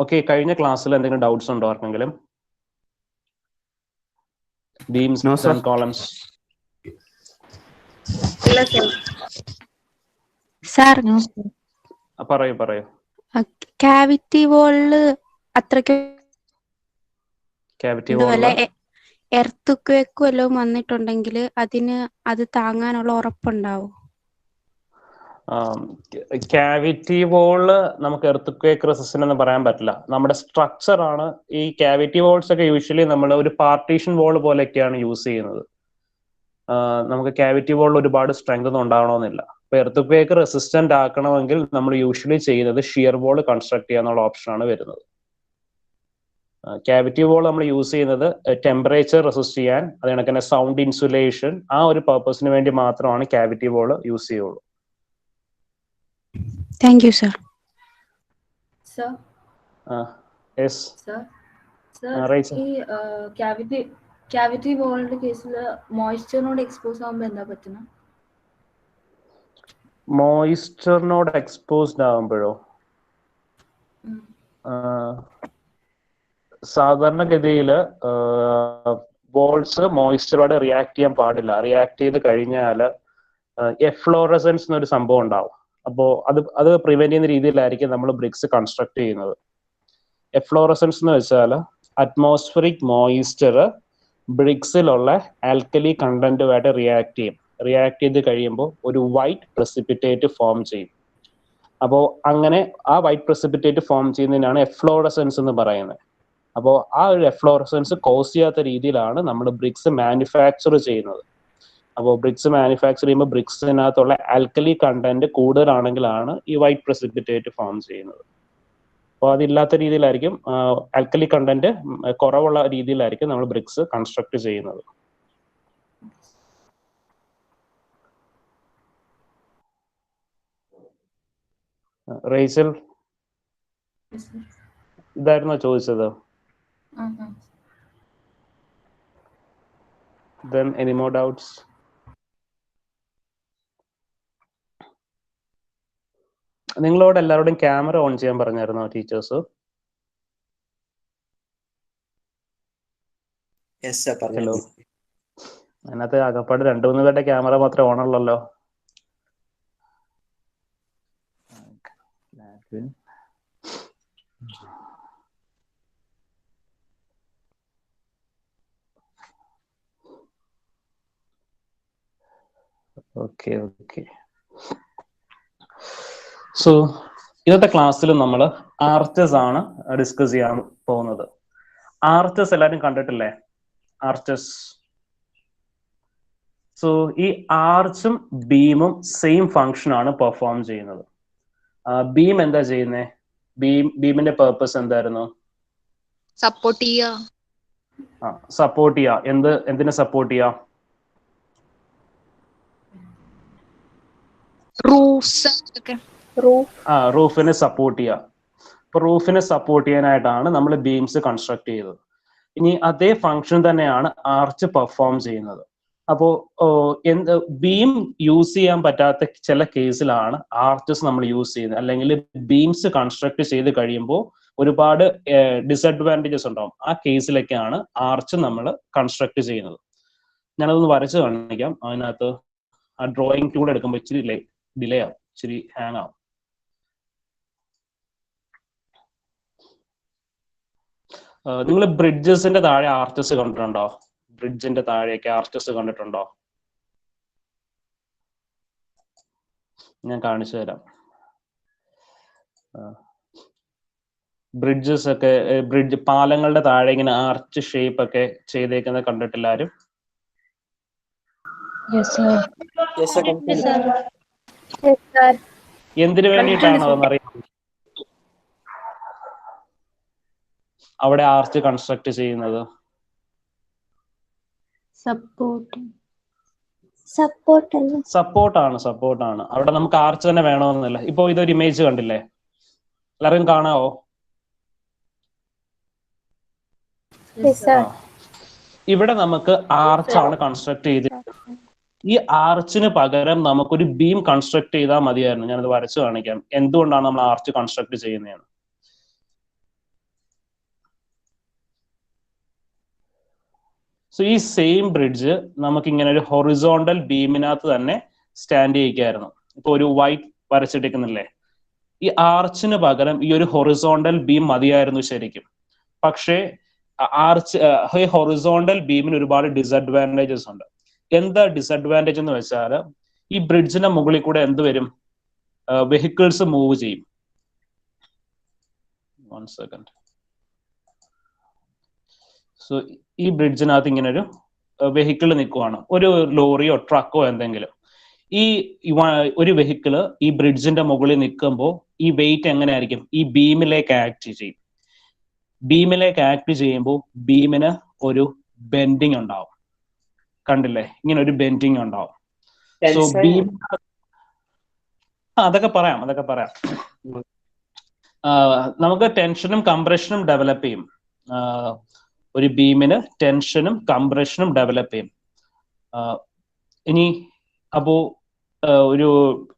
Okay, കഴിഞ്ഞ ക്ലാസ്സിൽ എന്തെങ്കിലും ഡൗട്ട്സ് ഉണ്ടോ ആർക്കെങ്കിലും? Beams and columns. ഇല്ല സാർ പറയൂ. ക്യാവിറ്റി വോളില് അത്രയ്ക്ക് ക്യാവിറ്റി ഇതുപോലെ വോളില് എർത്തുക്വേക്ക് വല്ലതും വന്നിട്ടുണ്ടെങ്കിൽ അത് താങ്ങാനുള്ള ഉറപ്പുണ്ടാവും? ക്യാവിറ്റി വോള് നമുക്ക് എർത്തുക്വേക്ക് റെസിസ്റ്റന്റ് എന്ന് പറയാൻ പറ്റില്ല. നമ്മുടെ സ്ട്രക്ചർ ആണ്. ഈ ക്യാവിറ്റി വോൾസ് ഒക്കെ യൂഷ്വലി നമ്മൾ ഒരു പാർട്ടീഷൻ വോൾ പോലെയൊക്കെയാണ് യൂസ് ചെയ്യുന്നത്. നമുക്ക് ക്യാവിറ്റി വോളിൽ ഒരുപാട് സ്ട്രെങ്ത് ഒന്നും ഉണ്ടാവണമെന്നില്ല. ഇപ്പൊ എർത്തുക്വേക്ക് റെസിസ്റ്റന്റ് ആക്കണമെങ്കിൽ നമ്മൾ യൂഷ്വലി ചെയ്യുന്നത് ഷിയർ വോൾ കൺസ്ട്രക്ട് ചെയ്യാന്നുള്ള ഓപ്ഷനാണ് വരുന്നത്. ക്യാവിറ്റി വോൾ നമ്മൾ യൂസ് ചെയ്യുന്നത് ടെമ്പറേച്ചർ റെസിസ്റ്റ് ചെയ്യാൻ, അത് കണക്കിന് സൗണ്ട് ഇൻസുലേഷൻ, ആ ഒരു പർപ്പസിന് വേണ്ടി മാത്രമാണ് ക്യാവിറ്റി വോൾ യൂസ് ചെയ്യുള്ളൂ. Thank you sir. ഈ ക്യാവിറ്റി വോളിന്റെ കേസിൽ മോയ്സ്ചറിനോട് എക്സ്പോസ് ആകുമ്പോൾ എന്താ പറ്റുന്നത്? മോയ്സ്ചറിനോട് എക്സ്പോസ്ഡ് ആകുമ്പോഴോ? സാധാരണഗതിയിൽ വോൾസ് മോയ്സ്ചറോട് റിയാക്ട് ചെയ്യാൻ പാടില്ല. റിയാക്ട് ചെയ്ത് കഴിഞ്ഞാൽ എഫ്ലോറസൻസ് എന്നൊരു സംഭവം ഉണ്ടാവും. അപ്പോൾ അത് പ്രിവെന്റ് ചെയ്യുന്ന രീതിയിലായിരിക്കും നമ്മൾ ബ്രിക്സ് കൺസ്ട്രക്ട് ചെയ്യുന്നത്. എഫ്ലോറസൻസ് എന്ന് വെച്ചാൽ അറ്റ്മോസ്ഫിയറിക് മോയ്സ്ചർ ബ്രിക്സിലുള്ള ആൽക്കലി കണ്ടന്റുമായിട്ട് റിയാക്ട് ചെയ്ത് കഴിയുമ്പോൾ ഒരു വൈറ്റ് പ്രസിപ്പിറ്റേറ്റ് ഫോം ചെയ്യും. അപ്പോൾ അങ്ങനെ ആ വൈറ്റ് പ്രസിപ്പിറ്റേറ്റ് ഫോം ചെയ്യുന്നതിനാണ് എഫ്ലോറസൻസ് എന്ന് പറയുന്നത്. അപ്പോൾ ആ ഒരു എഫ്ലോറസൻസ് കോസ് ചെയ്യാത്ത രീതിയിലാണ് നമ്മൾ ബ്രിക്സ് മാനുഫാക്ചർ ചെയ്യുന്നത്. അപ്പോൾ ബ്രിക്സ് മാനുഫാക്ചർ ചെയ്യുമ്പോൾ ബ്രിക്സിനകത്തുള്ള ആൽക്കലി കണ്ടന്റ് കൂടുതലാണെങ്കിലാണ് ഈ വൈറ്റ് പ്രസിപ്പിറ്റേറ്റ് ഫോം ചെയ്യുന്നത്. അപ്പോൾ അതില്ലാത്ത രീതിയിലായിരിക്കും, ആൽക്കലി കണ്ടന്റ് കുറവുള്ള രീതിയിലായിരിക്കും നമ്മൾ ബ്രിക്സ് കൺസ്ട്രക്ട് ചെയ്യുന്നത്. റേച്ചൽ, ഇതായിരുന്നോ ചോദിച്ചത്? Then any more doubts? നിങ്ങളോട് എല്ലാവരോടും ക്യാമറ ഓൺ ചെയ്യാൻ പറഞ്ഞായിരുന്നോ ടീച്ചേഴ്സ്? ഹലോ, അതിനകത്ത് അകപ്പാട് 2-3 പേരുടെ ക്യാമറ മാത്രമേ ഓൺ ഉള്ളല്ലോ. ഓക്കെ. സോ ഇന്നത്തെ ക്ലാസ്സിൽ നമ്മൾ ആർച്ചസ് ആണ് ഡിസ്കസ് ചെയ്യാൻ പോകുന്നത്. ആർച്ചസ് എല്ലാവരും കണ്ടിട്ടില്ലേ? ആർച്ചസ്. സോ ഈ ആർച്ചും ബീമും സെയിം ഫങ്ഷൻ ആണ് പെർഫോം ചെയ്യുന്നത്. ബീം എന്താ ചെയ്യുന്നേ? ബീമിന്റെ പേർപ്പസ് എന്തായിരുന്നു? സപ്പോർട്ട് ചെയ്യാ. സപ്പോർട്ട് ചെയ്യാ. എന്തിനെ സപ്പോർട്ട് ചെയ്യാ? റൂഫിനെ സപ്പോർട്ട് ചെയ്യാ. ഇപ്പൊ റൂഫിനെ സപ്പോർട്ട് ചെയ്യാനായിട്ടാണ് നമ്മൾ ബീംസ് കൺസ്ട്രക്ട് ചെയ്തത്. ഇനി അതേ ഫങ്ഷൻ തന്നെയാണ് ആർച്ച് പെർഫോം ചെയ്യുന്നത്. അപ്പോ ബീം യൂസ് ചെയ്യാൻ പറ്റാത്ത ചില കേസിലാണ് ആർച്ചസ് നമ്മൾ യൂസ് ചെയ്യുന്നത്. അല്ലെങ്കിൽ ബീംസ് കൺസ്ട്രക്ട് ചെയ്ത് കഴിയുമ്പോൾ ഒരുപാട് ഡിസഡ്വാൻറ്റേജസ് ഉണ്ടാവും. ആ കേസിലൊക്കെയാണ് ആർച്ച് നമ്മൾ കൺസ്ട്രക്ട് ചെയ്യുന്നത്. ഞാനതൊന്ന് വരച്ച് കാണിക്കാം. അതിനകത്ത് ആ ഡ്രോയിങ് ടൂൾ എടുക്കുമ്പോൾ ഇച്ചിരി ഡിലേ ആവും, ഇച്ചിരി ഹാങ് ആവും. നിങ്ങൾ ബ്രിഡ്ജസിന്റെ താഴെ ആർച്ചസ് കണ്ടിട്ടുണ്ടോ? ബ്രിഡ്ജിന്റെ താഴെയൊക്കെ ആർച്ചസ് കണ്ടിട്ടുണ്ടോ? ഞാൻ കാണിച്ചു തരാം. ബ്രിഡ്ജസ് ഒക്കെ, പാലങ്ങളുടെ താഴെ ഇങ്ങനെ ആർച്ച് ഷേപ്പ് ഒക്കെ ചെയ്തേക്കുന്നത് കണ്ടിട്ടില്ല ആരും? എന്തിനു വേണ്ടിയിട്ടാണ് അതെന്ന് അറിയാം? അവിടെ ആർച്ച് കൺസ്ട്രക്ട് ചെയ്യുന്നത് സപ്പോർട്ടാണ്. അവിടെ നമുക്ക് ആർച്ച് തന്നെ വേണമെന്നില്ല. ഇപ്പൊ ഇതൊരു ഇമേജ് കണ്ടില്ലേ? എല്ലാവരും കാണാവോ? ഇവിടെ നമുക്ക് ആർച്ചാണ് കൺസ്ട്രക്ട് ചെയ്തിരിക്കുന്നത്. ഈ ആർച്ചിന് പകരം നമുക്കൊരു ബീം കൺസ്ട്രക്ട് ചെയ്താൽ മതിയായിരുന്നു. ഞാനത് വരച്ചു കാണിക്കാം എന്തുകൊണ്ടാണ് നമ്മൾ ആർച്ച് കൺസ്ട്രക്ട് ചെയ്യുന്നതെന്ന്. സോ ഈ സെയിം ബ്രിഡ്ജ് നമുക്ക് ഇങ്ങനെ ഒരു ഹൊറിസോണ്ടൽ ബീമിനകത്ത് തന്നെ സ്റ്റാൻഡ് ചെയ്യിക്കായിരുന്നു. ഇപ്പൊ ഒരു വൈറ്റ് വരച്ചിട്ടിരിക്കുന്നില്ലേ, ഈ ആർച്ചിന് പകരം ഈ ഒരു ഹൊറിസോണ്ടൽ ബീം മതിയായിരുന്നു ശരിക്കും. പക്ഷേ ഈ ഹൊറിസോണ്ടൽ ബീമിന് ഒരുപാട് ഡിസഡ്വാൻറ്റേജസ് ഉണ്ട്. എന്താ ഡിസഡ്വാൻറ്റേജ് എന്ന് വെച്ചാൽ, ഈ ബ്രിഡ്ജിന്റെ മുകളിൽ കൂടെ എന്ത് വരും, വെഹിക്കിൾസ് മൂവ് ചെയ്യും. 1 second. സോ ഈ ബ്രിഡ്ജിനകത്ത് ഇങ്ങനെ ഒരു വെഹിക്കിൾ നിൽക്കുവാണ്, ഒരു ലോറിയോ ട്രക്കോ എന്തെങ്കിലും. ഈ ഒരു വെഹിക്കിള് ഈ ബ്രിഡ്ജിന്റെ മുകളിൽ നിൽക്കുമ്പോൾ ഈ വെയിറ്റ് എങ്ങനെയായിരിക്കും, ഈ ബീമിലേക്ക് ആക്ട് ചെയ്യും. ബീമിലേക്ക് ആക്ട് ചെയ്യുമ്പോൾ ബീമിന് ഒരു ബെൻഡിങ് ഉണ്ടാവും. കണ്ടില്ലേ, ഇങ്ങനെ ഒരു ബെൻഡിങ് ഉണ്ടാവും. സോ ബീം അതൊക്കെ പറയാം. നമുക്ക് ടെൻഷനും കംപ്രഷനും ഡെവലപ്പ് ചെയ്യും. ഒരു ബീമിന് ടെൻഷനും കംപ്രഷനും ഡെവലപ്പ് ചെയ്യും. ഇനി അപ്പോ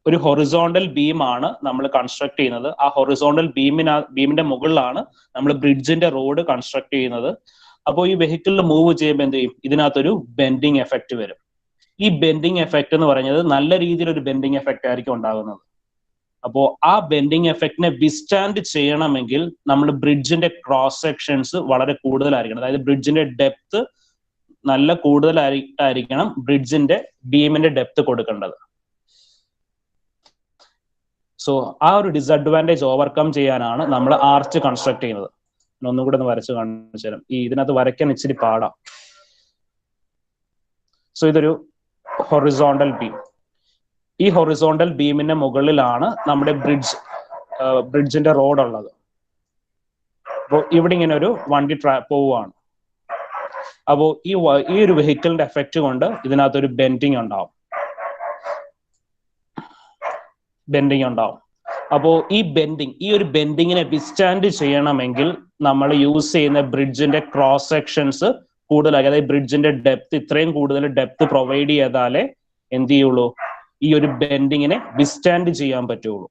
ഒരു ഹൊറിസോണ്ടൽ ബീമാണ് നമ്മൾ കൺസ്ട്രക്ട് ചെയ്യുന്നത്. ആ ഹൊറിസോണ്ടൽ ബീമിന്റെ മുകളിലാണ് നമ്മൾ ബ്രിഡ്ജിന്റെ റോഡ് കൺസ്ട്രക്ട് ചെയ്യുന്നത്. അപ്പോൾ ഈ വെഹിക്കിളിൽ മൂവ് ചെയ്യുമ്പോൾ എന്ത് ചെയ്യും, ഇതിനകത്തൊരു ബെൻഡിങ് എഫക്റ്റ് വരും. ഈ ബെൻഡിങ് എഫക്റ്റ് എന്ന് പറയുന്നത് നല്ല രീതിയിൽ ഒരു ബെൻഡിങ് എഫക്റ്റ് ആയിരിക്കും ഉണ്ടാകുന്നത്. അപ്പോൾ ആ ബെൻഡിങ് എഫക്റ്റിനെ വിസ്റ്റാൻഡ് ചെയ്യണമെങ്കിൽ നമ്മൾ ബ്രിഡ്ജിന്റെ ക്രോസ് സെക്ഷൻസ് വളരെ കൂടുതലായിരിക്കണം. അതായത് ബ്രിഡ്ജിന്റെ ഡെപ്ത് നല്ല കൂടുതലായിരിക്കണം ബ്രിഡ്ജിന്റെ ബീമിന്റെ ഡെപ്ത് കൊടുക്കേണ്ടത്. സോ ആ ഒരു ഡിസഡ്വാൻറ്റേജ് ഓവർകം ചെയ്യാനാണ് നമ്മൾ ആർച്ച് കൺസ്ട്രക്ട് ചെയ്യുന്നത്. ഒന്നും കൂടെ ഒന്ന് വരച്ച് കാണിച്ചു തരാം. ഇതിനകത്ത് വരയ്ക്കാൻ ഇച്ചിരി പാടാം. സോ ഇതൊരു ഹൊറിസോണ്ടൽ ബീം. ഈ ഹൊറിസോണ്ടൽ ബീമിന്റെ മുകളിലാണ് നമ്മുടെ ബ്രിഡ്ജിന്റെ റോഡ് ഉള്ളത്. അപ്പോൾ ഇവിടെ ഇങ്ങനെ ഒരു വണ്ടി പോവുകയാണ്. അപ്പോൾ ഈ ഒരു വെഹിക്കിളിന്റെ എഫക്റ്റ് കൊണ്ട് ഇതിനകത്തൊരു ബെൻഡിങ് ഉണ്ടാവും. അപ്പോൾ ഈ ഒരു ബെൻഡിങ്ങിനെ വിസ്റ്റാൻഡ് ചെയ്യണമെങ്കിൽ നമ്മൾ യൂസ് ചെയ്യുന്ന ബ്രിഡ്ജിന്റെ ക്രോസ് സെക്ഷൻസ് കൂടുതലായി, അതായത് ബ്രിഡ്ജിന്റെ ഡെപ്ത് ഇത്രയും കൂടുതൽ ഡെപ്ത് പ്രൊവൈഡ് ചെയ്താലേ എന്ത് ചെയ്യുള്ളൂ, ഈ ഒരു ബെൻഡിങ്ങിനെ വിസ്റ്റാൻഡ് ചെയ്യാൻ പറ്റുള്ളൂ.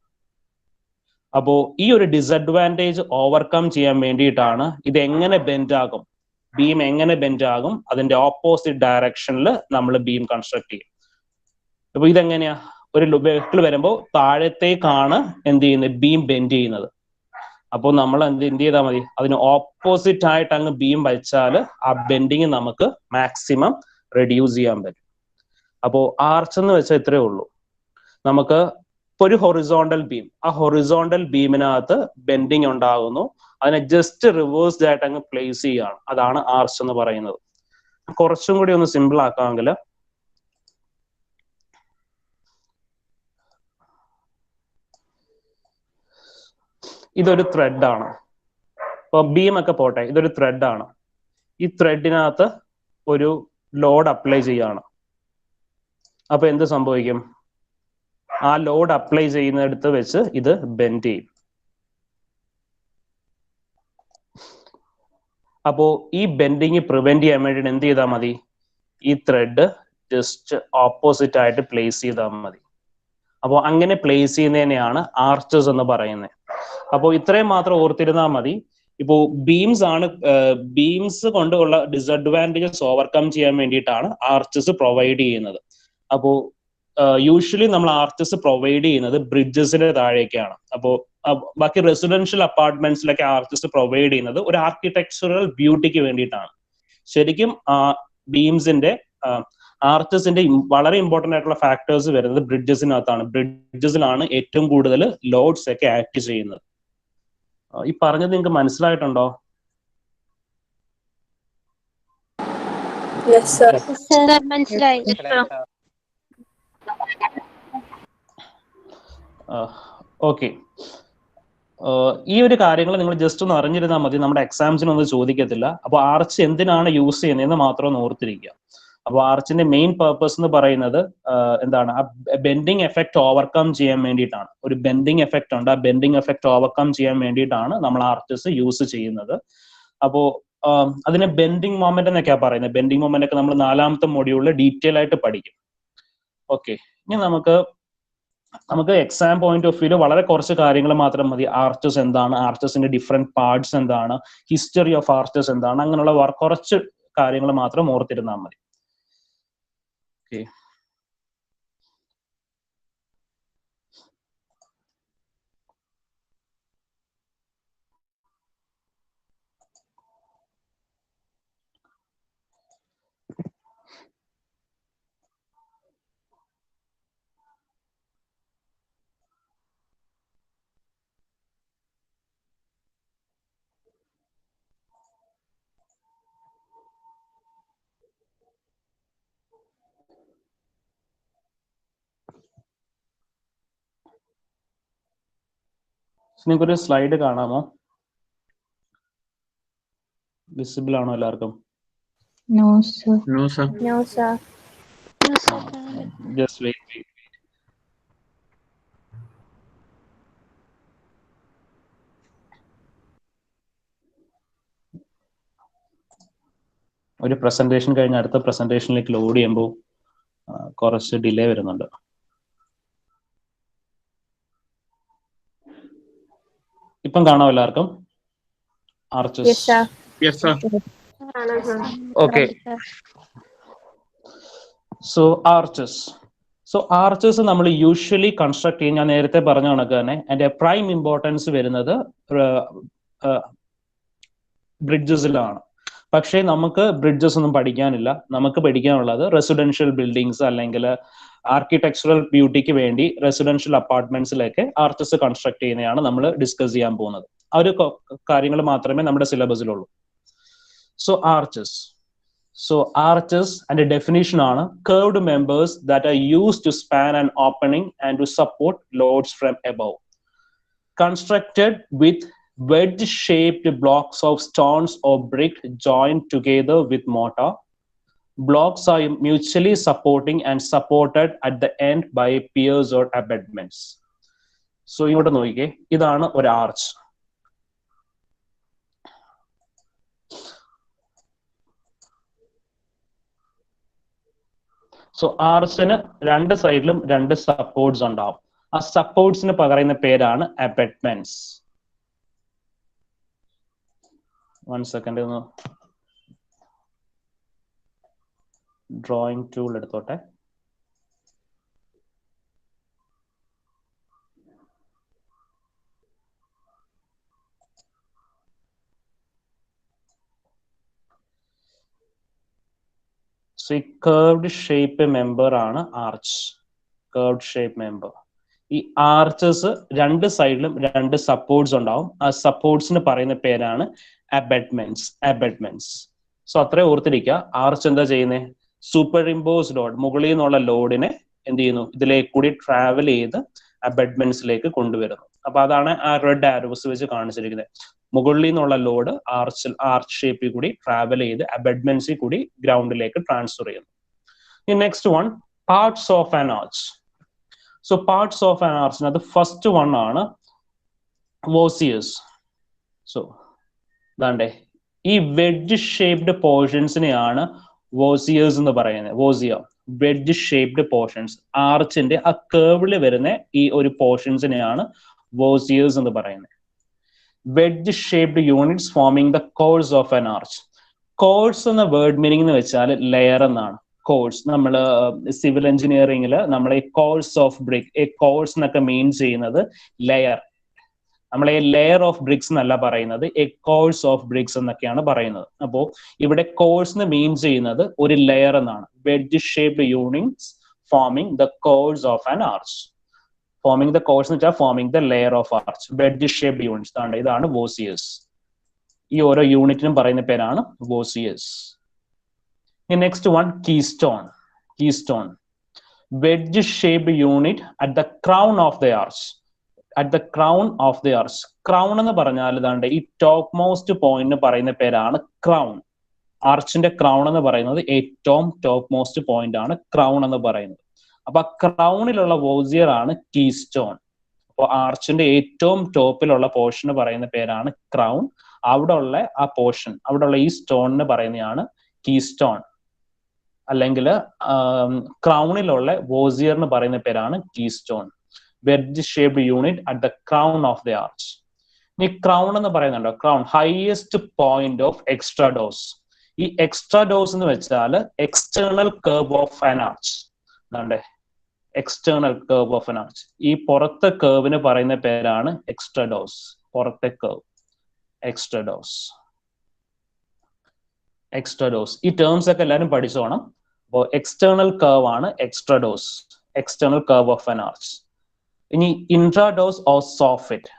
അപ്പോൾ ഈ ഒരു ഡിസഡ്വാൻറ്റേജ് ഓവർകം ചെയ്യാൻ വേണ്ടിയിട്ടാണ് ഇത് എങ്ങനെ ബെൻഡ് ആകും, ബീം എങ്ങനെ ബെൻഡ് ആകും, അതിന്റെ ഓപ്പോസിറ്റ് ഡയറക്ഷനിൽ നമ്മൾ ബീം കൺസ്ട്രക്ട് ചെയ്യും. അപ്പൊ ഇതെങ്ങനെയാ, ഒരു വെഹിക്കിൾ വരുമ്പോൾ താഴത്തേക്കാണ് എന്ത് ചെയ്യുന്നത്, ബീം ബെൻഡ് ചെയ്യുന്നത്. അപ്പോൾ നമ്മൾ എന്ത് ചെയ്താൽ മതി, അതിന് ഓപ്പോസിറ്റ് ആയിട്ട് അങ്ങ് ബീം വെച്ചാൽ ആ ബെൻഡിങ് നമുക്ക് മാക്സിമം റെഡ്യൂസ് ചെയ്യാൻ പറ്റും. അപ്പോൾ ആർച്ച് എന്ന് വെച്ചാൽ ഇത്രയേ ഉള്ളൂ. നമുക്ക് ഇപ്പോൾ ഒരു ഹൊറിസോണ്ടൽ ബീം, ആ ഹൊറിസോണ്ടൽ ബീമിനകത്ത് ബെൻഡിങ് ഉണ്ടാകുന്നു, അതിനെ ജസ്റ്റ് റിവേഴ്സ്ഡ് ആയിട്ട് അങ്ങ് പ്ലേസ് ചെയ്യുകയാണ്. അതാണ് ആർച്ച് എന്ന് പറയുന്നത്. കുറച്ചും കൂടി ഒന്ന് സിമ്പിൾ ആക്കാമെങ്കിൽ, ഇതൊരു ത്രെഡ് ആണ്. ഇപ്പൊ ബീം ഒക്കെ പോട്ടെ, ഇതൊരു ത്രെഡ് ആണ്. ഈ ത്രെഡിനകത്ത് ഒരു ലോഡ് അപ്ലൈ ചെയ്യാണ്. അപ്പൊ എന്ത് സംഭവിക്കും, ആ ലോഡ് അപ്ലൈ ചെയ്യുന്നിടത്ത് വെച്ച് ഇത് ബെൻഡ് ചെയ്യും. അപ്പോ ഈ ബെൻഡിങ് പ്രിവെന്റ് ചെയ്യാൻ വേണ്ടി എന്ത് ചെയ്താൽ മതി, ഈ ത്രെഡ് ജസ്റ്റ് ഓപ്പോസിറ്റ് ആയിട്ട് പ്ലേസ് ചെയ്താൽ മതി. അപ്പോൾ അങ്ങനെ പ്ലേസ് ചെയ്യുന്നതിനെയാണ് ആർച്ചസ് എന്ന് പറയുന്നത്. അപ്പോൾ ഇത്രയും മാത്രം ഓർത്തിരുന്നാൽ മതി. ഇപ്പോ ബീംസ് കൊണ്ടുള്ള ഡിസഡ്വാൻറ്റേജസ് ഓവർകം ചെയ്യാൻ വേണ്ടിയിട്ടാണ് ആർച്ചസ് പ്രൊവൈഡ് ചെയ്യുന്നത്. അപ്പോൾ യൂഷ്വലി നമ്മൾ ആർച്ചസ് പ്രൊവൈഡ് ചെയ്യുന്നത് ബ്രിഡ്ജസിന്റെ താഴേക്കാണ്. അപ്പോൾ ബാക്കി റെസിഡൻഷ്യൽ അപ്പാർട്ട്മെന്റ്സിലൊക്കെ ആർച്ചസ് പ്രൊവൈഡ് ചെയ്യുന്നത് ഒരു ആർക്കിടെക്ചറൽ ബ്യൂട്ടിക്ക് വേണ്ടിയിട്ടാണ്. ശരിക്കും ബീംസിന്റെ ആർച്ചസിന്റെ വളരെ ഇമ്പോർട്ടന്റ് ആയിട്ടുള്ള ഫാക്ടേഴ്സ് വരുന്നത് ബ്രിഡ്ജസിനകത്താണ്. ബ്രിഡ്ജസിലാണ് ഏറ്റവും കൂടുതൽ ലോഡ്സ് ഒക്കെ ആക്ട് ചെയ്യുന്നത്. ഈ പറഞ്ഞത് നിങ്ങൾക്ക് മനസ്സിലായിട്ടുണ്ടോ? മനസ്സിലായി. ഓക്കെ, ഈ ഒരു കാര്യങ്ങൾ നിങ്ങൾ ജസ്റ്റ് ഒന്ന് അറിഞ്ഞിരുന്നാൽ മതി, നമ്മുടെ എക്സാംസിനൊന്നും ചോദിക്കത്തില്ല. അപ്പൊ ആർച്ച് എന്തിനാണ് യൂസ് ചെയ്യുന്നതെന്ന് മാത്രം ഒന്ന് ഓർത്തിരിക്കുക. അപ്പൊ ആർച്ചിന്റെ മെയിൻ പർപ്പസ് എന്ന് പറയുന്നത് എന്താണ്, ആ ബെൻഡിങ് എഫക്ട് ഓവർകം ചെയ്യാൻ വേണ്ടിയിട്ടാണ്. ഒരു ബെൻഡിങ് എഫക്ട് ഉണ്ട്, ആ ബെൻഡിങ് എഫക്ട് ഓവർകം ചെയ്യാൻ വേണ്ടിയിട്ടാണ് നമ്മൾ ആർച്ചസ് യൂസ് ചെയ്യുന്നത്. അപ്പോ അതിനെ ബെൻഡിങ് മൊമെന്റ് എന്നൊക്കെയാ പറയുന്നത്. ബെൻഡിങ് മൊമെന്റ് ഒക്കെ നമ്മൾ 4ാമത്തെ മൊഡ്യൂളിൽ ഡീറ്റെയിൽ ആയിട്ട് പഠിക്കും. ഓക്കെ, ഇനി നമുക്ക് എക്സാം പോയിന്റ് ഓഫ് വ്യൂല് വളരെ കുറച്ച് കാര്യങ്ങൾ മാത്രം മതി. ആർച്ചസ് എന്താണ്, ആർച്ചസിന്റെ ഡിഫറെന്റ് പാർട്സ് എന്താണ്, ഹിസ്റ്ററി ഓഫ് ആർച്ചസ് എന്താണ്, അങ്ങനെയുള്ള കുറച്ച് കാര്യങ്ങൾ മാത്രം ഓർത്തിരുന്നാൽ മതി. ഓക്കെ. നിങ്ങൾക്കൊരു സ്ലൈഡ് കാണാമോ? വിസിബിൾ ആണോ എല്ലാവർക്കും? No, sir. No, sir. No, sir. Just wait. ഒരു പ്രസന്റേഷൻ കഴിഞ്ഞ് അടുത്ത പ്രസന്റേഷനിലേക്ക് ലോഡ് ചെയ്യുമ്പോൾ കുറച്ച് ഡിലേ വരുന്നുണ്ട്. ഇപ്പം കാണാം എല്ലാവർക്കും? Arches. Yes, sir. Yes, sir. Okay. So arches നമ്മൾ യൂഷ്വലി കൺസ്ട്രക്ട് ചെയ്യും. ഞാൻ നേരത്തെ പറഞ്ഞ കണക്ക് തന്നെ അതിന്റെ പ്രൈം ഇമ്പോർട്ടൻസ് വരുന്നത് ബ്രിഡ്ജസിലാണ്. പക്ഷേ നമുക്ക് ബ്രിഡ്ജസ് ഒന്നും പഠിക്കാനില്ല. നമുക്ക് പഠിക്കാനുള്ളത് റെസിഡൻഷ്യൽ ബിൽഡിങ്സ് അല്ലെങ്കിൽ ആർക്കിടെക്ചറൽ ബ്യൂട്ടിക്ക് വേണ്ടി റെസിഡൻഷ്യൽ അപ്പാർട്ട്മെന്റ്സിലേക്ക് ആർച്ചസ് കൺസ്ട്രക്ട് ചെയ്യുന്നതാണ് നമ്മൾ ഡിസ്കസ് ചെയ്യാൻ പോകുന്നത്. ആ ഒരു കാര്യങ്ങൾ മാത്രമേ നമ്മുടെ സിലബസിലുള്ളൂ. So arches and a definition are curved members that are used to span an opening and to support loads from above. Constructed with wedge-shaped blocks of stones or brick joined together with mortar. Blocks are mutually supporting and supported at the end by piers or abutments. So ഇങ്ങോട്ട് നോക്കിക്കേ, ഇതാണ് ഒരു arch. So ആർച്ചിന് രണ്ട് സൈഡിലും രണ്ട് supports ഉണ്ടാവും. ആ സപ്പോർട്ട്സിന് പറയുന്ന പേരാണ് അബട്ട്മെന്റ്സ്. വൺ സെക്കൻഡ്, ഒന്ന് ഡ്രോയിങ് ടൂൾ എടുത്തോട്ടെ. സോ ഈ കർവ്ഡ് ഷേപ്പ് മെമ്പർ ആണ് ആർച്ച്. Curved shape member. ഈ ആർച്ചസ് രണ്ട് സൈഡിലും രണ്ട് സപ്പോർട്ട്സ് ഉണ്ടാവും. ആ സപ്പോർട്ട്സിന് പറയുന്ന പേരാണ് അബട്ട്മെന്റ്സ്. സോ അത്രേ ഓർത്തിരിക്കുക. ആർച്ച് എന്താ ചെയ്യുന്നത്? സൂപ്പർ ഇമ്പോസ് ലോഡ്, മുകളിൽ നിന്നുള്ള ലോഡിനെ എന്ത് ചെയ്യുന്നു? ഇതിലേക്ക് കൂടി ട്രാവൽ ചെയ്ത് അബട്ട്മെന്റ്സിലേക്ക് കൊണ്ടുവരുന്നു. അപ്പൊ അതാണ് ആ റെഡ് ആരോസ് വെച്ച് കാണിച്ചിരിക്കുന്നത്. മുകളിൽ നിന്നുള്ള ലോഡ് ആർച്ച് ഷേപ്പിൽ കൂടി ട്രാവൽ ചെയ്ത് അബട്ട്മെന്റ്സിൽ കൂടി ഗ്രൗണ്ടിലേക്ക് ട്രാൻസ്ഫർ ചെയ്യുന്നു. Next one, parts of an arch. So parts of an ആർച്ചിനകത്ത് ഫസ്റ്റ് വൺ ആണ് വോസിയേഴ്സ്. സോ ഇതാണ്ടേ, ഈ വെഡ്ജ് ഷേപ്ഡ് പോർഷൻസിനെയാണ് വോസിയേഴ്സ് എന്ന് പറയുന്നത്. വോസിയ, വെഡ്ജ് ഷേപ്ഡ് പോർഷൻസ്. ആർച്ചിന്റെ ആ കേർവില് വരുന്ന ഈ ഒരു പോർഷൻസിനെയാണ് വോസിയേഴ്സ് എന്ന് പറയുന്നത്. Wedge shaped units forming the course of an arch. Course എന്ന വേർഡ് മീനിങ് എന്ന് വെച്ചാൽ ലെയർ എന്നാണ്. കോഴ്സ്, നമ്മൾ സിവിൽ എഞ്ചിനീയറിംഗിൽ നമ്മൾ ഈ കോഴ്സ് ഓഫ് ബ്രിക്ക്, ഈ കോഴ്സ് എന്നൊക്കെ മീൻ ചെയ്യുന്നത് ലെയർ. നമ്മൾ ഈ ലെയർ ഓഫ് ബ്രിക്സ് എന്നല്ല പറയുന്നത്, എ കോഴ്സ് ഓഫ് ബ്രിക്സ് എന്നൊക്കെയാണ് പറയുന്നത്. അപ്പോൾ ഇവിടെ കോഴ്സ് എന്ന് മീൻ ചെയ്യുന്നത് ഒരു ലെയർ എന്നാണ്. Wedge shaped units forming the course of an arch. Forming the course എന്ന് വെച്ചാൽ forming the layer of arch. Wedge shaped units, ഇതാണ് വോസിയേഴ്സ്. ഈ ഓരോ യൂണിറ്റിനും പറയുന്ന പേരാണ് voussoirs. Next one, keystone. Keystone, wedge shaped unit at the crown of the arch. At the crown of the arch. Crown എന്ന് പറഞ്ഞാൽ ഇതാണ്ട് ഈ ടോപ്പ് മോസ്റ്റ് പോയിന്റ് പറയുന്ന പേരാണ് ക്രൗൺ. ആർച്ചിന്റെ ക്രൗൺ എന്ന് പറയുന്നത് ഏറ്റവും ടോപ്പ് മോസ്റ്റ് പോയിന്റ് ആണ് ക്രൗൺ എന്ന് പറയുന്നത്. അപ്പൊ ക്രൗണിലുള്ള വോസിയർ ആണ് കീസ്റ്റോൺ. അപ്പോൾ ആർച്ചിന്റെ ഏറ്റവും ടോപ്പിലുള്ള പോർഷന് പറയുന്ന പേരാണ് ക്രൗൺ. അവിടെ ഉള്ള ആ പോർഷൻ, അവിടെ ഉള്ള ഈ സ്റ്റോണിന് പറയുന്നതാണ് കീസ്റ്റോൺ. അല്ലെങ്കിൽ ക്രൗണിലുള്ള വോസിയറിന് പറയുന്ന പേരാണ് keystone. Wedge shaped unit at the crown of the arch. ഈ ക്രൗൺ എന്ന് പറയുന്നുണ്ടോ, crown, highest point of extrados. ഈ എക്സ്ട്രാ ഡോസ് എന്ന് വെച്ചാൽ external curve of an arch. അതാണ്ടേ external curve of an arch. ഈ പുറത്തെ കർവിന് പറയുന്ന പേരാണ് എക്സ്ട്രാഡോസ്. പുറത്തെ കർവ് എക്സ്ട്രാഡോസ്. എക്സ്ട്രാഡോസ് ഈ ടേംസ് ഒക്കെ എല്ലാവരും പഠിച്ചോണം. അപ്പോൾ എക്സ്റ്റേണൽ കർവ് ആണ് extrados, external curve of an arch. ഇനി intrados or soffit.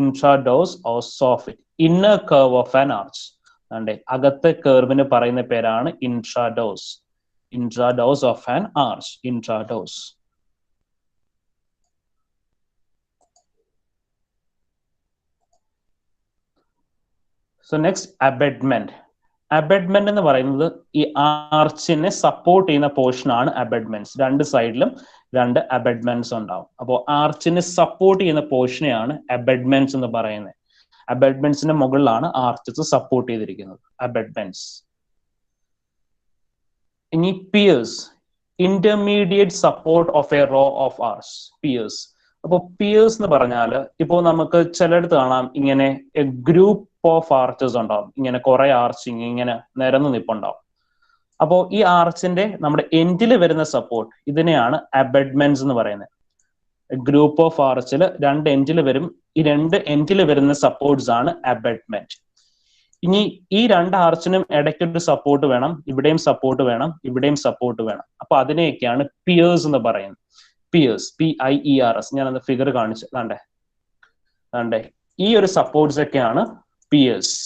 Intrados or soffit inner curve of an arch. അതെ അകത്തെ കർവിന് പറയുന്ന പേരാണ് intrados. Intrados of an arch. Intrados. So next abutment. Abutment എന്ന് പറയുന്നത് ഈ ആർച്ചിനെ സപ്പോർട്ട് ചെയ്യുന്ന പോർഷൻ ആണ് അബെഡ്മെന്റ്സ്. രണ്ട് സൈഡിലും രണ്ട് അബെഡ്മെന്റ്സ് ഉണ്ടാവും. അപ്പോൾ ആർച്ചിനെ സപ്പോർട്ട് ചെയ്യുന്ന പോർഷനെയാണ് അബെഡ്മെന്റ്സ് എന്ന് പറയുന്നത്. അബെഡ്മെന്റ്സിന്റെ മുകളിലാണ് ആർച്ചസ് സപ്പോർട്ട് ചെയ്തിരിക്കുന്നത്. അബെഡ്മെന്റ്സ്. ഇനി piers. Intermediate support of a row of arch. Piers. അപ്പോൾ പിയേഴ്സ് എന്ന് പറഞ്ഞാൽ ഇപ്പോൾ നമുക്ക് ചിലയിടത്ത് കാണാം ഇങ്ങനെ എ ഗ്രൂപ്പ് ഓഫ് ആർച്ചസ് ഉണ്ടാവും. ഇങ്ങനെ കുറെ ആർച്ച് ഇങ്ങനെ നിരന്ന് നിപ്പുണ്ടാവും. അപ്പോൾ ഈ ആർച്ചിന്റെ നമ്മുടെ എൻഡിൽ വരുന്ന സപ്പോർട്ട് ഇതിനെയാണ് അബെഡ്മെന്റ്സ് എന്ന് പറയുന്നത്. ഗ്രൂപ്പ് ഓഫ് ആർച്ചിൽ രണ്ട് എൻഡിൽ വരും. ഈ രണ്ട് എൻഡിൽ വരുന്ന സപ്പോർട്ട്സ് ആണ് അബെഡ്മെന്റ്. ഇനി ഈ രണ്ട് ആർച്ചിനും ഇടയ്ക്കൊരു സപ്പോർട്ട് വേണം. ഇവിടെയും സപ്പോർട്ട് വേണം, ഇവിടെയും സപ്പോർട്ട് വേണം. അപ്പൊ അതിനെയൊക്കെയാണ് പിയേഴ്സ് എന്ന് പറയുന്നത്. Pierce, PIERS. ഞാനത് ഫിഗർ കാണിച്ചു. കണ്ടേ ഈ ഒരു സപ്പോർട്ട്സ് ഒക്കെയാണ് പിയേഴ്സ്.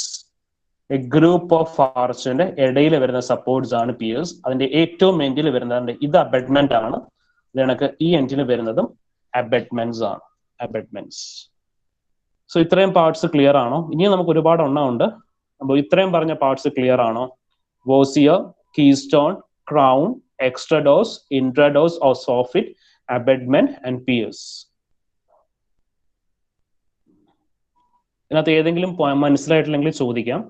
എ ഗ്രൂപ്പ് ഓഫ് ആർച്ചിന്റെ ഇടയിൽ വരുന്ന സപ്പോർട്ട്സ് ആണ് പിയേഴ്സ്. അതിന്റെ ഏറ്റവും എൻഡിൽ വരുന്നത് ഇത് അബെഡ്മെന്റ് ആണ്. ഇതിനൊക്കെ ഈ എൻഡിൽ വരുന്നതും അബെഡ്മെന്റ്സ് ആണ്. അബെഡ്മെന്റ്സ്. സോ ഇത്രയും പാർട്സ് ക്ലിയർ ആണോ? ഇനിയും നമുക്ക് ഒരുപാട് എണ്ണമുണ്ട്. അപ്പോൾ ഇത്രയും പറഞ്ഞ പാർട്സ് ക്ലിയർ ആണോ? Voussoir, keystone, crown, extrados, intrados or soffit, abutment and piers. ഇതിനകത്ത് ഏതെങ്കിലും മനസ്സിലായിട്ടില്ലെങ്കിൽ ചോദിക്കാം.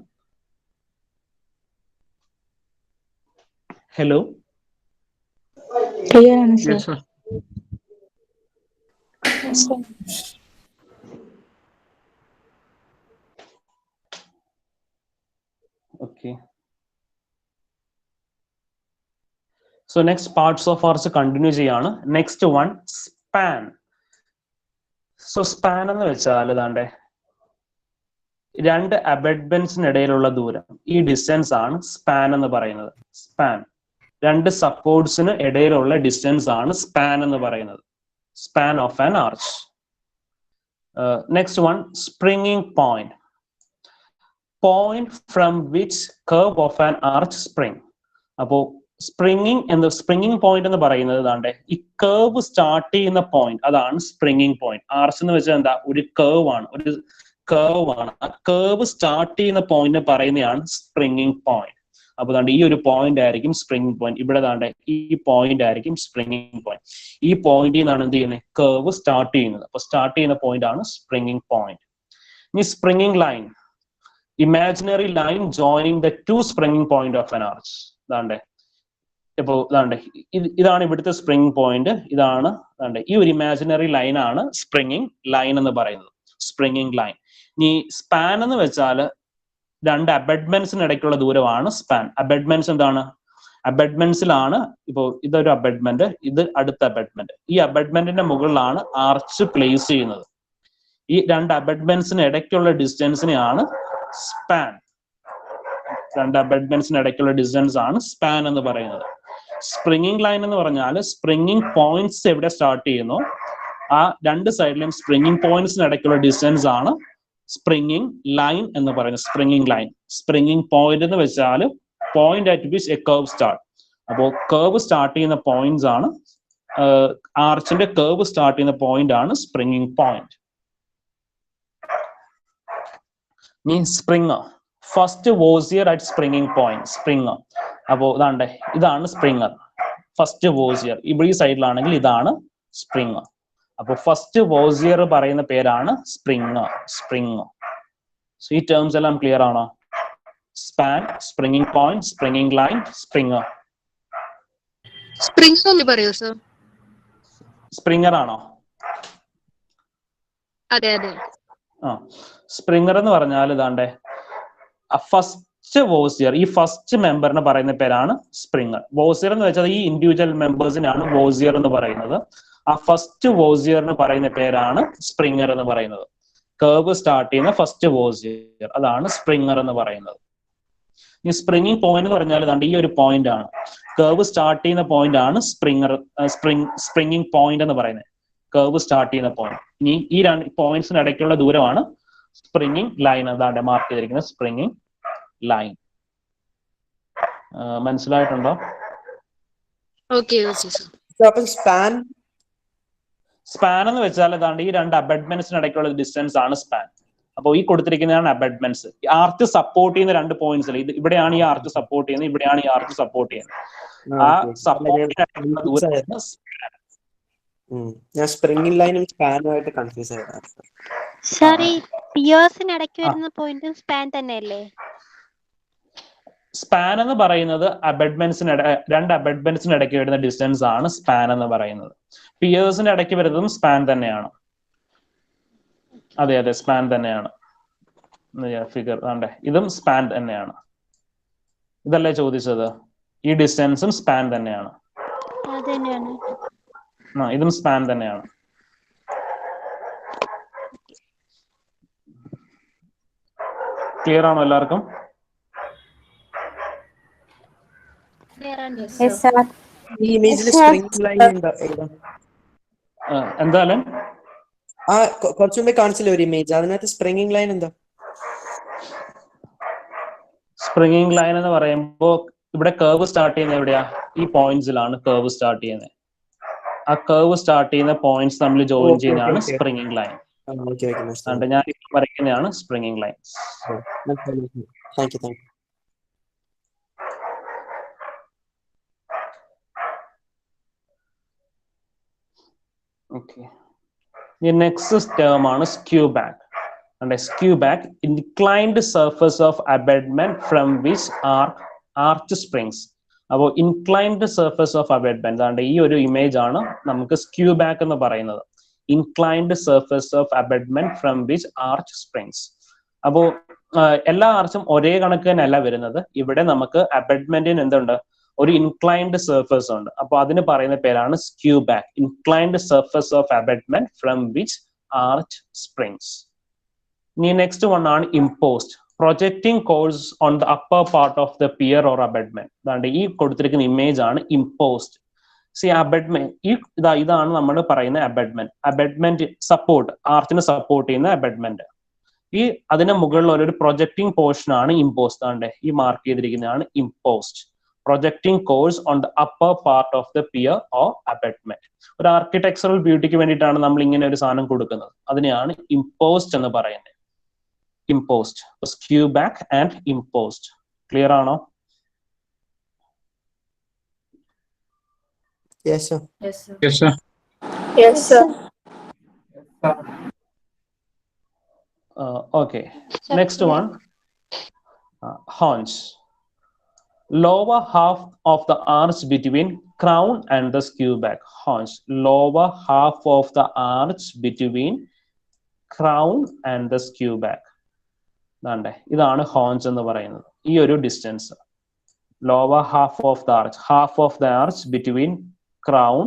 ഹലോ. ക്ലിയർ ആണ് sir. Okay. So next parts of ours continue ചെയ്യാണ്. Next one, span. So span എന്ന് വെച്ചാൽ ഇതാണ്ടേ രണ്ട് അബെഡ്മെന്റ്സിനിടയിലുള്ള ദൂരം, ഈ ഡിസ്റ്റൻസ് ആണ് സ്പാൻ എന്ന് പറയുന്നത്. സ്പാൻ. രണ്ട് സപ്പോർട്ട്സിന് ഇടയിലുള്ള ഡിസ്റ്റൻസ് ആണ് സ്പാൻ എന്ന് പറയുന്നത്. Span of an arch. Next one, springing point. Point from which curve of an arch spring. അപ്പോ സ്പ്രിംഗിങ് പോയിന്റ് എന്ന് പറയുന്നത് ഇതാണ്ടേ ഈ കർവ് സ്റ്റാർട്ട് ചെയ്യുന്ന പോയിന്റ്, അതാണ് സ്പ്രിംഗിങ് പോയിന്റ്. ആർച്ച് എന്ന് വെച്ചാൽ എന്താ? ഒരു കർവ് ആണ്, ഒരു കർവ് ആണ്. ആ കർവ് സ്റ്റാർട്ട് ചെയ്യുന്ന പോയിന്റ് പറയുന്നതാണ് സ്പ്രിംഗിങ് പോയിന്റ്. അപ്പൊ ദാണ്ട് ഈ ഒരു പോയിന്റ് ആയിരിക്കും സ്പ്രിംഗിങ് പോയിന്റ്. ഇവിടെ ദാണ്ട് ഈ പോയിന്റ് ആയിരിക്കും സ്പ്രിംഗിങ് പോയിന്റ്. ഈ പോയിന്റിൽ നിന്നാണ് എന്ത് ചെയ്യുന്നത്? കർവ് സ്റ്റാർട്ട് ചെയ്യുന്നത്. അപ്പൊ സ്റ്റാർട്ട് ചെയ്യുന്ന പോയിന്റ് ആണ് സ്പ്രിംഗിങ് പോയിന്റ്. ഇനി springing line. Imaginary line joining the two springing point of an arch. ഇതാണ്ടേ ഇപ്പോ ഇതാണ്ട് ഇതാണ് ഇവിടുത്തെ സ്പ്രിംഗ് പോയിന്റ്. ഇതാണ് ഈ ഒരു ഇമാജിനറി ലൈൻ ആണ് സ്പ്രിംഗിങ് ലൈൻ എന്ന് പറയുന്നത്. Springing line. ഇനി സ്പാൻ എന്ന് വെച്ചാൽ രണ്ട് അബെഡ്മെന്റ്സിന് ഇടയ്ക്കുള്ള ദൂരമാണ് സ്പാൻ. അബെഡ്മെന്റ്സ് എന്താണ്? അബെഡ്മെന്റ്സിലാണ് ഇപ്പോ ഇതൊരു അബെഡ്മെന്റ്, ഇത് അടുത്ത അബെഡ്മെന്റ്. ഈ അബെഡ്മെന്റിന്റെ മുകളിലാണ് ആർച്ച് പ്ലേസ് ചെയ്യുന്നത്. ഈ രണ്ട് അബെഡ്മെന്റ്സിന് ഇടയ്ക്കുള്ള ഡിസ്റ്റൻസിനെയാണ് സ്പാൻ. രണ്ട് അബെഡ്മെന്റ്സിന് ഇടയ്ക്കുള്ള ഡിസ്റ്റൻസ് ആണ് സ്പാൻ എന്ന് പറയുന്നത്. സ്പ്രിംഗിങ് ലൈൻ എന്ന് പറഞ്ഞാൽ സ്പ്രിംഗിങ് പോയിന്റ്സ് എവിടെ സ്റ്റാർട്ട് ചെയ്യുന്നു ആ രണ്ട് സൈഡിലും സ്പ്രിംഗിങ് പോയിന്റ്സിന് ഇടയ്ക്കുള്ള ഡിസ്റ്റൻസ് ആണ് സ്പ്രിംഗിങ് ലൈൻ എന്ന് പറയുന്നത്. Springing line. സ്പ്രിംഗിങ് പോയിന്റ് എന്ന് വെച്ചാൽ point at which a curve start. അപ്പോൾ കർവ് സ്റ്റാർട്ട് ചെയ്യുന്ന പോയിന്റ്സ് ആണ്, ആർച്ചിന്റെ കർവ് സ്റ്റാർട്ട് ചെയ്യുന്ന പോയിന്റ് ആണ് സ്പ്രിംഗിങ് പോയിന്റ്. ഇനി springer. First voussoir at springing point. Springer. അപ്പോ ഇതാണ് സ്പ്രിംഗർ. ഫസ്റ്റ് വോസിയർ ഇവിടെ ഈ സൈഡിലാണെങ്കിൽ ഇതാണ് സ്പ്രിംഗർ. അപ്പൊ ഫസ്റ്റ് വോസിയർ പറയുന്ന പേരാണ് സ്പ്രിംഗർ. സ്പ്രിംഗർ. സോ ഈ ടേംസ് എല്ലാം ക്ലിയർ ആണോ? Span, springing point, springing line, sprinkler. Sprinkler ഒന്ന് പറയൂ സർ. സ്പ്രിംഗർ ആണോ? അതെ അതെ. സ്പ്രിംഗർ എന്ന് പറഞ്ഞാൽ ഇതാണ്ടേ ഫസ്റ്റ് വോസിയർ, ഈ ഫസ്റ്റ് മെമ്പറിന് പറയുന്ന പേരാണ് സ്പ്രിങ്ങർ. വോസിയർ എന്ന് വെച്ചാൽ ഈ ഇൻഡിവിജ്വൽ മെമ്പേഴ്സിനാണ് വോസിയർ എന്ന് പറയുന്നത്. ആ ഫസ്റ്റ് വോസിയറിന് പറയുന്ന പേരാണ് സ്പ്രിങ്ങർ എന്ന് പറയുന്നത്. കർവ് സ്റ്റാർട്ട് ചെയ്യുന്ന ഫസ്റ്റ് വോസിയർ, അതാണ് സ്പ്രിങ്ങർ എന്ന് പറയുന്നത്. ഈ സ്പ്രിങ്ങിങ് പോയിന്റ് എന്ന് പറഞ്ഞാൽ ഇതാണ്ട് ഈ ഒരു പോയിന്റ് ആണ്. കർവ് സ്റ്റാർട്ട് ചെയ്യുന്ന പോയിന്റ് ആണ് സ്പ്രിങ്ങിങ് പോയിന്റ് എന്ന് പറയുന്നത്. കർവ് സ്റ്റാർട്ട് ചെയ്യുന്ന പോയിന്റ്. ഇനി ഈ രണ്ട് പോയിന്റ്സിന് ഇടയ്ക്കുള്ള ദൂരമാണ് സ്പ്രിങ്ങിങ് ലൈൻ. അതാണ് മാർക്ക് ചെയ്തിരിക്കുന്നത് സ്പ്രിങ്ങിങ് ലൈൻ. മനസ്സിലായിട്ടുണ്ടോ? സ്പാൻ എന്ന് വെച്ചാൽ ഏതാണ്ട് ഈ രണ്ട് അബഡ്മെന്റ്സിന് ഇടയ്ക്കുള്ള ഡിസ്റ്റൻസ് ആണ് സ്പാൻ. അപ്പോൾ ഈ കൊടുത്തിരിക്കുന്നതാണ് അബഡ്മെന്റ്സ്. ആർച്ച് സപ്പോർട്ട് ചെയ്യുന്ന രണ്ട് പോയിന്റ്സ്. ഇത് ഇവിടെയാണ് ഈ ആർച്ച് സപ്പോർട്ട് ചെയ്യുന്നത്, ഇവിടെയാണ് ഈ ആർച്ച് സപ്പോർട്ട് ചെയ്യുന്നത്. ആ സപ്പോർട്ടിനുള്ള ദൂരം ഞാൻ സ്പ്രിംഗിങ് ലൈനും സ്പാനുമായിട്ട് കൺഫ്യൂസ് ആയതാണ്. സർ, ഈ പിയേഴ്സിന് ഇടയ്ക്ക് വരുന്ന പോയിന്റും സ്പാൻ തന്നെയല്ലേ? സ്പാൻ എന്ന് പറയുന്നത് രണ്ട് അബഡ്മെന്റ്സിന് ഇടയ്ക്ക് വരുന്ന ഡിസ്റ്റൻസ് ആണ് സ്പാൻ എന്ന് പറയുന്നത്. പിയേഴ്സിന് ഇടയ്ക്ക് വരുന്നതും സ്പാൻ തന്നെയാണ്. അതെ അതെ, സ്പാൻ തന്നെയാണ്. ഫിഗർ ആണ്ടേ, ഇതും സ്പാൻ തന്നെയാണ്. ഇതല്ലേ ചോദിച്ചത്? ഈ ഡിസ്റ്റൻസും സ്പാൻ തന്നെയാണ്. ഇതും സ്പാൻ തന്നെയാണ്. ക്ലിയർ ആണോ എല്ലാവർക്കും? ഈ ഇമേജിൽ സ്പ്രിംഗ് ലൈൻ എന്തായാലും കുറച്ചു മുമ്പേ കാണിച്ചില്ല ഒരു ഇമേജ്, അതിനകത്ത് സ്പ്രിംഗിങ് ലൈൻ എന്താ? സ്പ്രിംഗിങ് ലൈൻ എന്ന് പറയുമ്പോൾ ഇവിടെ കർവ് സ്റ്റാർട്ട് ചെയ്യുന്നത് എവിടെയാ? ഈ പോയിന്റ്സിലാണ് കർവ് സ്റ്റാർട്ട് ചെയ്യുന്നത്. ആ കർവ് സ്റ്റാർട്ട് ചെയ്യുന്ന പോയിന്റ്സ് തമ്മിൽ ജോയിൻ ചെയ്യുന്നതാണ് സ്പ്രിംഗിങ് ലൈൻ. ഞാൻ വരയ്ക്കുന്നതാണ് springing line. Okay. The next term ആണ് skew back. And a skew back, inclined surface of abutment from which arch springs. അപ്പോൾ inclined surface of abutment, അതാണ്ട് ഈ ഒരു ഇമേജ് ആണ് നമുക്ക് skew back എന്ന് പറയുന്നത്. Inclined surface of abutment from which arch springs. അപ്പോൾ എല്ലാ ആർച്ചും ഒരേ കണക്ക് തന്നെയല്ല വരുന്നത്. ഇവിടെ നമുക്ക് അബട്ട്മെന്റിന് എന്തുണ്ട്? ഒരു ഇൻക്ലൈൻഡ് സർഫസ് ഉണ്ട്. അപ്പൊ അതിന് പറയുന്ന പേരാണ് skew back. Inclined surface of abutment from which arch springs. ഇനി നെക്സ്റ്റ് വൺ ആണ് imposed. Projecting course on the upper part of the pier or abutment. അതാണ്ട് ഈ കൊടുത്തിരിക്കുന്ന ഇമേജ് ആണ് ഇമ്പോസ്ഡ്. അബട്ട്മെന്റ് ഇതാണ് നമ്മൾ പറയുന്ന അബട്ട്മെന്റ്. അബട്ട്മെന്റ് സപ്പോർട്ട്, ആർച്ചിനെ സപ്പോർട്ട് ചെയ്യുന്ന അബട്ട്മെന്റ്. ഈ അതിന് മുകളിൽ ഒരു പ്രൊജക്ടിങ് പോർഷൻ ആണ് ഇമ്പോസ്ഡ്. ആണ്ടെ ഈ മാർക്ക് ചെയ്തിരിക്കുന്നതാണ് impost. Projecting course on the upper part of the pier or abutment. ഒരു ആർക്കിടെക്ചറൽ ബ്യൂട്ടിക്ക് വേണ്ടിയിട്ടാണ് നമ്മൾ ഇങ്ങനെ ഒരു സാധനം കൊടുക്കുന്നത്. അതിനെയാണ് ഇമ്പോസ്ഡ് എന്ന് പറയുന്നത്. Imposed, skew back and imposed. Clear ആണോ? Yes, sir. Yes, sir. Yes, sir. Yes, sir. Okay. Next one, haunch. Lower half of the arch between crown and the skew back. Haunch. Lower half of the arch between crown and the skew back. ഇതാണ് haunch എന്ന് പറയുന്നത്. ഈ ഒരു distance, lower half of the arch between crown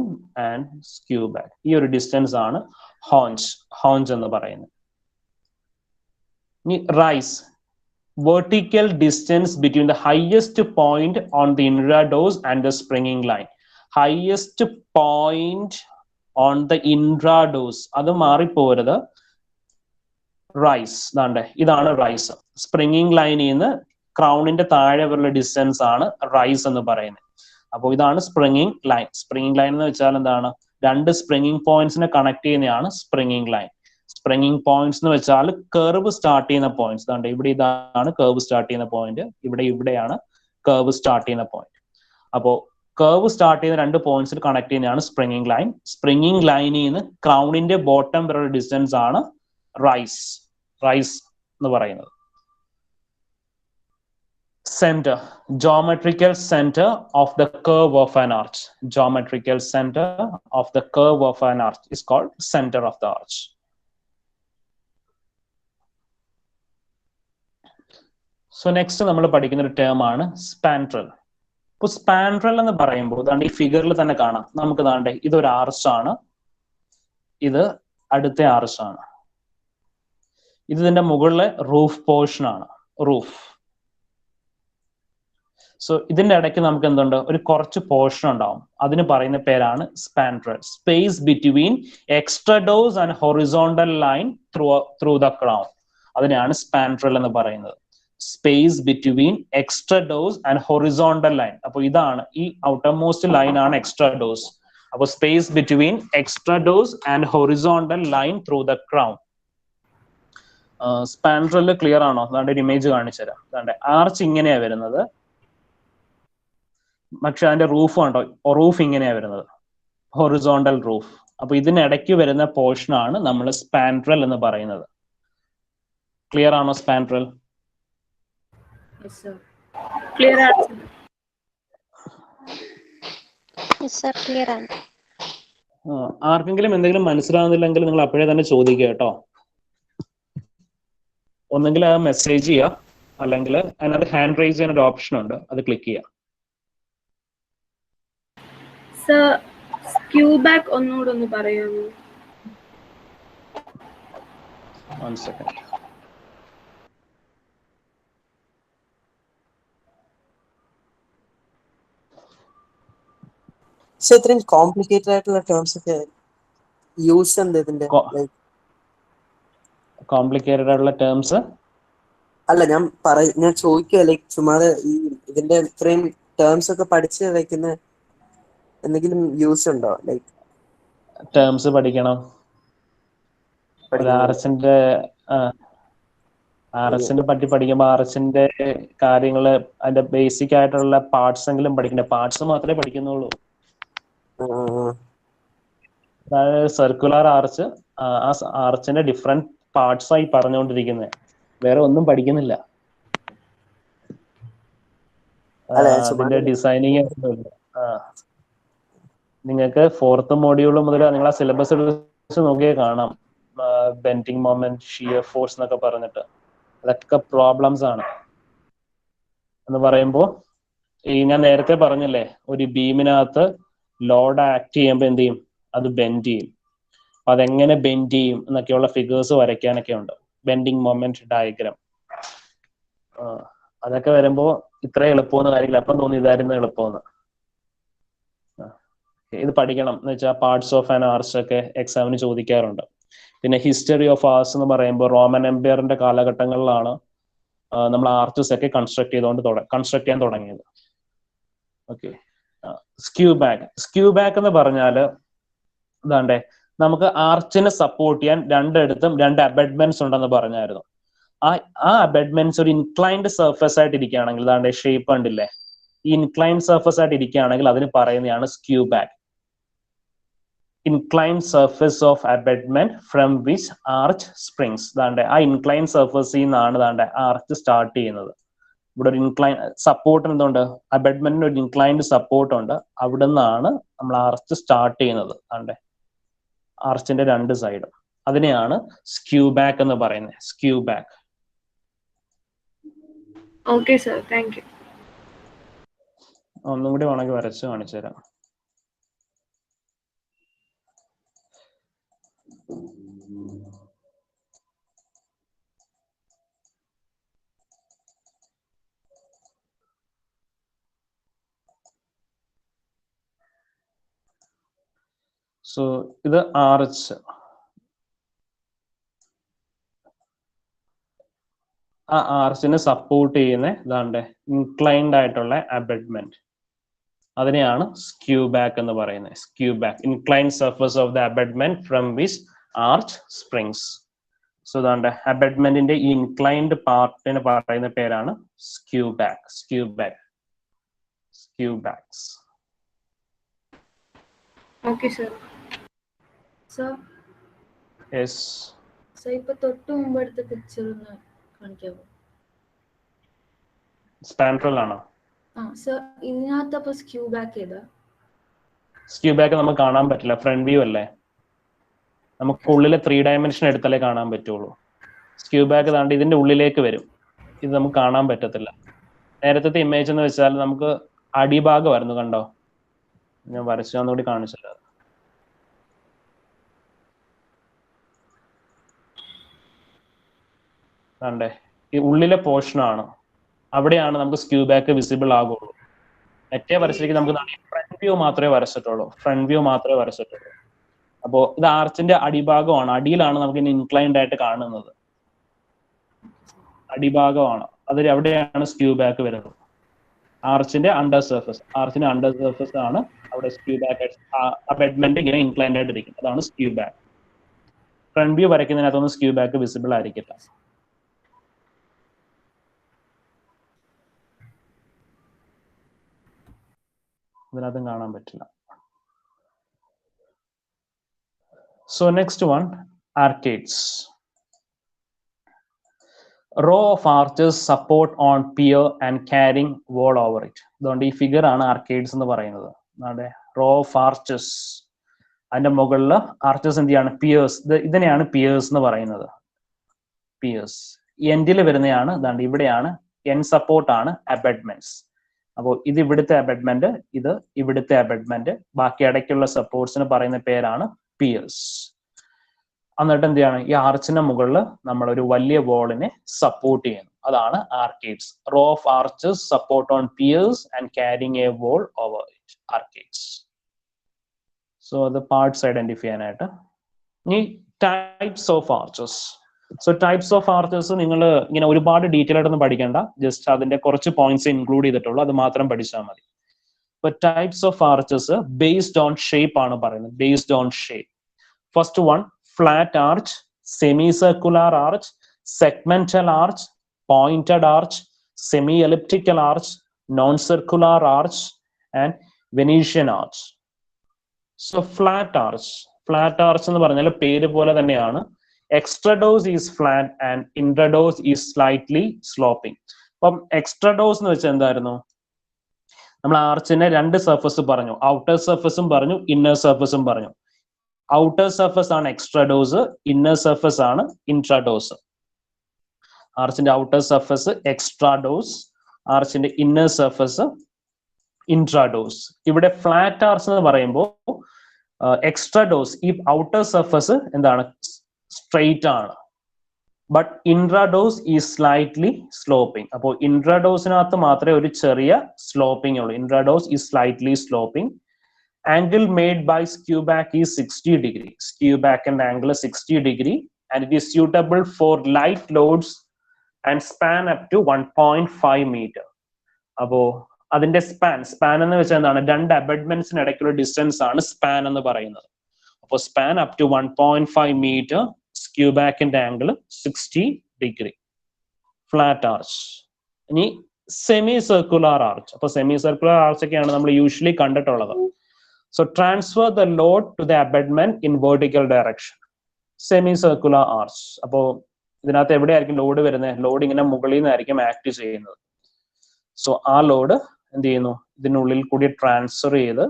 and skew back. ഈ ഒരു distance ആണ് haunch എന്ന് പറയുന്നത്. ഇനി rise. Vertical distance between the highest point on the intrados and the springing line. Highest point on the intrados. അത് മാറിപ്പോരുത്. Rice. ഇതാണ് rice. Springing ലൈനിൽ നിന്ന് ക്രൗണിന്റെ താഴെ വരെയുള്ള ഡിസ്റ്റൻസ് ആണ് റൈസ് എന്ന് പറയുന്നത്. അപ്പോൾ ഇതാണ് സ്പ്രിംഗിങ് ലൈൻ. സ്പ്രിംഗിങ് ലൈൻ എന്ന് വെച്ചാൽ എന്താണ്? രണ്ട് സ്പ്രിംഗിങ് പോയിന്റ്സിനെ കണക്ട് ചെയ്യുന്നതാണ് സ്പ്രിംഗിങ് ലൈൻ. സ്പ്രിംഗിങ് പോയിന്റ്സ് എന്ന് വെച്ചാൽ കർവ് സ്റ്റാർട്ട് ചെയ്യുന്ന പോയിന്റ്സ്. ഇവിടെ ഇതാണ് കർവ് സ്റ്റാർട്ട് ചെയ്യുന്ന പോയിന്റ്, ഇവിടെയാണ് കർവ് സ്റ്റാർട്ട് ചെയ്യുന്ന പോയിന്റ്. അപ്പോൾ കർവ് സ്റ്റാർട്ട് ചെയ്യുന്ന രണ്ട് പോയിന്റ്സിൽ കണക്ട് ചെയ്യുന്നതാണ് സ്പ്രിംഗിങ് ലൈൻ. സ്പ്രിംഗിങ് ലൈനിൽ നിന്ന് ക്രൗണിന്റെ ബോട്ടം വരെയുള്ള ഡിസ്റ്റൻസ് ആണ് റൈസ് എന്ന് പറയുന്നത്. Center, geometrical center of the curve of an arch. Geometrical center of the curve of an arch is called center of the arch. So next നമ്മൾ പഠിക്കുന്ന ഒരു term ആണ് സ്പാൻഡ്രൽ. ഇപ്പൊ സ്പാൻഡ്രൽ എന്ന് പറയുമ്പോൾ ദാണ്ട് ഈ ഫിഗറിൽ തന്നെ കാണാം. നമുക്ക് ദാണ്ട് ഇതൊരു ആർച്ച് ആണ്, ഇത് അടുത്ത ആർച്ച് ആണ്, ഇത് ഇതിന്റെ മുകളിലെ റൂഫ് പോർഷൻ ആണ്, റൂഫ്. സോ ഇതിന്റെ ഇടയ്ക്ക് നമുക്ക് എന്തുണ്ട്, ഒരു കുറച്ച് പോർഷൻ ഉണ്ടാവും, അതിന് പറയുന്ന പേരാണ് spandrel. Space between extrados and horizontal line through the crown, അതിനെയാണ് സ്പാൻഡ്രൽ എന്ന് പറയുന്നത്. Space between extrados and horizontal line. അപ്പൊ ഇതാണ് ഈ ഔട്ടർ മോസ്റ്റ് ലൈൻ ആണ് എക്സ്ട്രഡോസ്. അപ്പൊ space between extrados and horizontal line through the crown. Spandrel clear ആണോ? അതാണ്ട് ഒരു ഇമേജ് കാണിച്ചു തരാം. അതാണ്ട് ആർച്ച് ഇങ്ങനെയാ വരുന്നത്, പക്ഷെ അതിന്റെ റൂഫ് ഉണ്ടോ, റൂഫ് ഇങ്ങനെയാ വരുന്നത്, ഹൊറിസോണ്ടൽ റൂഫ്. അപ്പൊ ഇതിനിടയ്ക്ക് വരുന്ന പോർഷൻ ആണ് നമ്മൾ സ്പാൻഡ്രൽ എന്ന് പറയുന്നത്. ക്ലിയർ ആണോ സ്പാൻഡ്രൽ? ക്ലിയർ ആണ്. ക്ലിയർ ആണ്. ആർക്കെങ്കിലും എന്തെങ്കിലും മനസ്സിലാവുന്നില്ലെങ്കിൽ നിങ്ങൾ അപ്പോഴേ തന്നെ ചോദിക്കുക കേട്ടോ. ഒന്നെങ്കിൽ അത് മെസ്സേജ് ചെയ്യുക, അല്ലെങ്കിൽ അതിനകത്ത് ഹാൻഡ് റൈസ് ചെയ്യാൻ ഒരു ഓപ്ഷൻ ഉണ്ട്, അത് ക്ലിക്ക് ചെയ്യുക. സർ സ്ക്യൂ ബാക്ക് ഒന്നുകൂടെ ഒന്ന് പറയാമോ? One second. പക്ഷെ ഇത്രയും കോംപ്ലിക്കേറ്റഡ് ആയിട്ടുള്ള ടേംസ് ഒക്കെ യൂസ് ഉണ്ട് ഇതിന്റെ. കോംപ്ലിക്കേറ്റഡ് ആയിട്ടുള്ള ടേംസ് അല്ല, ഞാൻ ചോദിക്കുക, ലൈക്ക് ചുമ്മാതെ ഈ ഇതിന്റെ ഇത്രയും ടേംസ് ഒക്കെ പഠിച്ച് വെക്കുന്ന എന്തെങ്കിലും യൂസ് ഉണ്ടോ? ലൈക്ക് ടേംസ് പഠിക്കണം. ആർഎസിന്റെ പറ്റി പഠിക്കുമ്പോൾ ആർഎസിന്റെ കാര്യങ്ങള്, അതിന്റെ ബേസിക് ആയിട്ടുള്ള പാർട്സ് എങ്കിലും പഠിക്കണ്ടേ. പാർട്സ് മാത്രമേ പഠിക്കുന്നുള്ളൂ. അതായത് സർക്കുലർ ആർച്ച്, ആ ആർച്ചിന്റെ ഡിഫറെന്റ് പാർട്സ് ആയി പറഞ്ഞുകൊണ്ടിരിക്കുന്നത്, വേറെ ഒന്നും പഠിക്കുന്നില്ല. അതിന്റെ ഡിസൈനിങ് ഒന്നുമില്ല. നിങ്ങൾക്ക് 4th മോഡ്യൂൾ മുതൽ നിങ്ങൾ ആ സിലബസ് നോക്കിയേ കാണാം. ബെൻഡിങ് മൊമെന്റ്, ഷിയർ ഫോഴ്സ് എന്നൊക്കെ പറഞ്ഞിട്ട് അതൊക്കെ പ്രോബ്ലംസ് ആണ്. എന്ന് പറയുമ്പോൾ ഈ ഞാൻ നേരത്തെ പറഞ്ഞില്ലേ, ഒരു ബീമിനകത്ത് ലോഡ് ആക്ട് ചെയ്യുമ്പോൾ എന്ത് ചെയ്യും, അത് ബെൻഡ് ചെയ്യും. അപ്പൊ അതെങ്ങനെ ബെൻഡ് ചെയ്യും എന്നൊക്കെയുള്ള ഫിഗേഴ്സ് വരയ്ക്കാനൊക്കെ ഉണ്ട്, ബെൻഡിങ് മൊമെന്റ് ഡയഗ്രാം. അതൊക്കെ വരുമ്പോ ഇത്ര എളുപ്പമെന്ന് കാര്യമില്ല. അപ്പം തോന്നി ഇതായിരുന്നു എളുപ്പമെന്ന്. ഇത് പഠിക്കണം എന്ന് വെച്ചാൽ പാർട്സ് ഓഫ് ആൻ ആർച്ച് ഒക്കെ എക്സാമിന് ചോദിക്കാറുണ്ട്. പിന്നെ ഹിസ്റ്ററി ഓഫ് ആർച്ച് എന്ന് പറയുമ്പോൾ റോമൻ എംപയറിന്റെ കാലഘട്ടങ്ങളിലാണ് നമ്മൾ ആർച്ചസ് ഒക്കെ കൺസ്ട്രക്ട് ചെയ്യാൻ തുടങ്ങിയത്. ഓക്കെ. സ്ക്യൂ ബാക്ക് എന്ന് പറഞ്ഞാല് ഇതാണ്ടേ, നമുക്ക് ആർച്ചിനെ സപ്പോർട്ട് ചെയ്യാൻ രണ്ടിടത്തും 2 അബഡ്മെന്റ്സ് ഉണ്ടെന്ന് പറഞ്ഞായിരുന്നു. ആ അബഡ്മെന്റ്സ് ഒരു ഇൻക്ലൈൻഡ് സർഫസ് ആയിട്ട് ഇരിക്കുകയാണെങ്കിൽ, ഇതാണ്ട് ഷേപ്പ് കണ്ടില്ലേ, ഈ ഇൻക്ലൈൻഡ് സർഫസ് ആയിട്ട് ഇരിക്കുകയാണെങ്കിൽ അതിന് പറയുന്നതാണ് skew back. Inclined surface of abutment from which arch springs. ദാണ്ടെ ആ ഇൻക്ലൈൻഡ് സർഫസിൽ നിന്നാണ് ദാണ്ടെ ആർച്ച് സ്റ്റാർട്ട് ചെയ്യുന്നത്. ഇവിടെ ഒരു ഇൻക്ലൈൻ സപ്പോർട്ട് എന്തുണ്ട്, അബഡ്മെന്റിന് ഒരു ഇൻക്ലൈൻഡ് സപ്പോർട്ട് ഉണ്ട്, അവിടെ നിന്നാണ് നമ്മൾ ആർച്ച് സ്റ്റാർട്ട് ചെയ്യുന്നത്. ദാണ്ടെ ആർച്ചിന്റെ 2 സൈഡും, അതിനെയാണ് സ്ക്യൂ ബാക്ക് എന്ന് പറയുന്നത്. Skew back. Okay sir, thank you. ഒന്നും കൂടി വേണമെങ്കിൽ വരച്ച് കാണിച്ചു തരാം. സോ ഇത് ആർച്ച്. ആ ആർച്ചിനെ സപ്പോർട്ട് ചെയ്യുന്ന ഇതാണ്ട് ഇൻക്ലൈൻഡ് ആയിട്ടുള്ള അബഡ്മെന്റ്, അതിനെയാണ് സ്ക്യൂ ബാക്ക് എന്ന് പറയുന്നത്. Skew back, inclined surface of the abutment from which arch springs. So ഇതാണ്ട് അബഡ്മെന്റിന്റെ ഈ ഇൻക്ലൈൻഡ് പാർട്ടിന് പറയുന്ന പേരാണ് skew back. Skew back, skew backs. Okay sir. Sir yes sir, ഇപ്പൊ തൊട്ട് മുമ്പ് എടുത്ത പിക്ചർ ഒന്ന് കാണിക്കാമോ? സ്പാൻഡ്രൽ ആണോ? സർ, ഇതിനകത്ത് അപ്പൊ സ്ക്യൂ ബാക്ക് ഏതാ? സ്ക്യൂ ബാക്ക് നമുക്ക് കാണാൻ പറ്റില്ല, ഫ്രണ്ട് വ്യൂ അല്ലേ. നമുക്ക് ഉള്ളിലെ 3 ഡയമെൻഷൻ എടുത്താലേ കാണാൻ പറ്റുള്ളൂ. സ്ക്യൂ ബാക്ക് താണ്ട് ഇതിന്റെ ഉള്ളിലേക്ക് വരും. ഇത് നമുക്ക് കാണാൻ പറ്റത്തില്ല. നേരത്തെ ഇമേജ് എന്ന് വെച്ചാൽ നമുക്ക് അടിഭാഗമായിരുന്നു, കണ്ടോ? ഞാൻ വരച്ചാന്നുകൂടി കാണിച്ചില്ല. കണ്ടേ, ഈ ഉള്ളിലെ പോർഷനാണ്, അവിടെയാണ് നമുക്ക് സ്ക്യൂ ബാക്ക് വിസിബിൾ ആകുള്ളൂ. മറ്റേ വരച്ചിലേക്ക് നമുക്ക് ഫ്രണ്ട് വ്യൂ മാത്രമേ വരച്ചിട്ടുള്ളൂ. അപ്പോൾ ഇത് ആർച്ചിന്റെ അടിഭാഗമാണ്, അടിയിലാണ് നമുക്ക് ഇനി ഇൻക്ലൈൻഡ് ആയിട്ട് കാണുന്നത്, അടിഭാഗമാണ്. അതിൽ എവിടെയാണ് സ്ക്യൂ ബാക്ക് വരുന്നത്? ആർച്ചിന്റെ അണ്ടർ സർഫസ് ആണ് അവിടെ സ്ക്യൂ ബാക്ക്, അബെഡ്മെന്റ് ഇങ്ങനെ ഇൻക്ലൈൻഡ് ആയിട്ട് ഇരിക്കും, അതാണ് സ്ക്യൂ ബാക്ക്. ഫ്രണ്ട് വ്യൂ വരയ്ക്കുന്നതിനകത്തൊന്നും സ്ക്യൂ ബാക്ക് വിസിബിൾ ആയിരിക്കില്ല. ഇതിനകത്തും കാണാൻ പറ്റില്ല. So next one, arcades. Row of arches support on pier and carrying wall over it. അതുകൊണ്ട് ഈ ഫിഗർ ആണ് ആർക്കേഡ്സ് എന്ന് പറയുന്നത്. റോ ഓഫ് ആർച്ചസ്, അതിന്റെ മുകളിൽ ആർച്ചസ് എന്ത് ചെയ്യാണ്? പിയേഴ്സ്. ഇതിനെയാണ് പിയേഴ്സ് എന്ന് പറയുന്നത്. പിയേഴ്സ് എൻഡിൽ വരുന്നതാണ്. അതാണ്ട് ഇവിടെയാണ് എൻ സപ്പോർട്ട് ആണ് അബെഡ്മെന്റ്സ്. അപ്പോൾ ഇത് ഇവിടുത്തെ അബെഡ്മെന്റ്, ഇത് ഇവിടുത്തെ അബെഡ്മെന്റ്, ബാക്കി ഇടയ്ക്കുള്ള സപ്പോർട്ട്സിന് പറയുന്ന പേരാണ് പിയേഴ്സ്. എന്നിട്ട് എന്ത് ചെയ്യാണ്? ഈ ആർച്ചിന്റെ മുകളിൽ നമ്മൾ ഒരു വലിയ വോളിനെ സപ്പോർട്ട് ചെയ്യുന്നു, അതാണ് arcades. Row of arches support on piers and carrying a wall over it, arcades. So അത് പാർട്സ് ഐഡന്റിഫൈ ചെയ്യാനായിട്ട്. ഇനി types of arches. So types of arches നിങ്ങൾ ഇങ്ങനെ ഒരുപാട് ഡീറ്റെയിൽ ആയിട്ടൊന്നും പഠിക്കേണ്ട, ജസ്റ്റ് അതിന്റെ കുറച്ച് പോയിന്റ്സ് ഇൻക്ലൂഡ് ചെയ്തിട്ടുള്ളൂ, അത് മാത്രം പഠിച്ചാൽ മതി. ഇപ്പൊ types of arches based on shape ആണ് പറയുന്നത്, based on shape. First one, flat arch, semicircular arch, segmental arch, pointed arch, semi-elliptical arch, non-circular arch, and Venetian arch. So flat arch എന്ന് പറഞ്ഞാൽ പേര് പോലെ തന്നെയാണ്. Extradose is flat and intradose is slightly sloping. അപ്പം extradose എന്ന് വെച്ചാൽ എന്തായിരുന്നു? നമ്മൾ ആർച്ചിന്റെ രണ്ട് സർഫസ് പറഞ്ഞു, ഔട്ടർ സർഫസും പറഞ്ഞു, ഇന്നർ സർഫസും പറഞ്ഞു. ഔട്ടർ സർഫസ് ആണ് എക്സ്ട്രാഡോസ്, ഇന്നർ സർഫസ് ആണ് ഇൻട്രാഡോസ്. ആർച്ചിന്റെ ഔട്ടർ സർഫസ് എക്സ്ട്രാഡോസ്, ആർച്ചിന്റെ ഇന്നർ സർഫസ് ഇൻട്രാഡോസ്. ഇവിടെ ഫ്ലാറ്റ് ആർച്ച് എന്ന് പറയുമ്പോൾ എക്സ്ട്രാഡോസ്, ഈ ഔട്ടർ സർഫസ് എന്താണ്? സ്ട്രെയിറ്റ് ആണ്. ബട്ട് ഇൻട്രാഡോസ് ഈ സ്ലൈറ്റ്ലി സ്ലോപ്പിംഗ്. അപ്പോൾ ഇൻട്രാഡോസിനകത്ത് മാത്രമേ ഒരു ചെറിയ സ്ലോപ്പിംഗ് ഉള്ളൂ. ഇൻട്രാഡോസ് ഈ slightly sloping. Angle made by skew back is 60 degree. Skew back and angle is 60 degree, and it is suitable for light loads and span up to 1.5 meter. അപ്പോ അതിന്റെ span എന്ന് വെച്ചാൽ എന്താണ്? രണ്ട് അബെഡ്മെന്റ്സിന് ഇടയ്ക്കുള്ള ഡിസ്റ്റൻസ് ആണ് സ്പാൻ എന്ന് പറയുന്നത്. അപ്പോൾ span up to 1.5 metre, skew ബാക്കിന്റെ ആംഗിൾ 60 ഡിഗ്രി. Flat arch. ഇനി സെമി സർക്കുലർ ആർച്ച്. അപ്പൊ സെമി സർക്കുലർ ആർച്ച് ഒക്കെയാണ് നമ്മൾ യൂഷ്വലി കണ്ടിട്ടുള്ളത്. So transfer the load to the abutment in vertical direction. Semicircular arch. അപ്പോൾ ഇതിനകത്ത് എവിടെയായിരിക്കും ലോഡ് വരുന്നത്? ലോഡ് ഇങ്ങനെ മുകളിൽ നിന്നായിരിക്കും ആക്ട് ചെയ്യുന്നത്. സോ ആ ലോഡ് എന്ത് ചെയ്യുന്നു? ഇതിനുള്ളിൽ കൂടി ട്രാൻസ്ഫർ ചെയ്ത്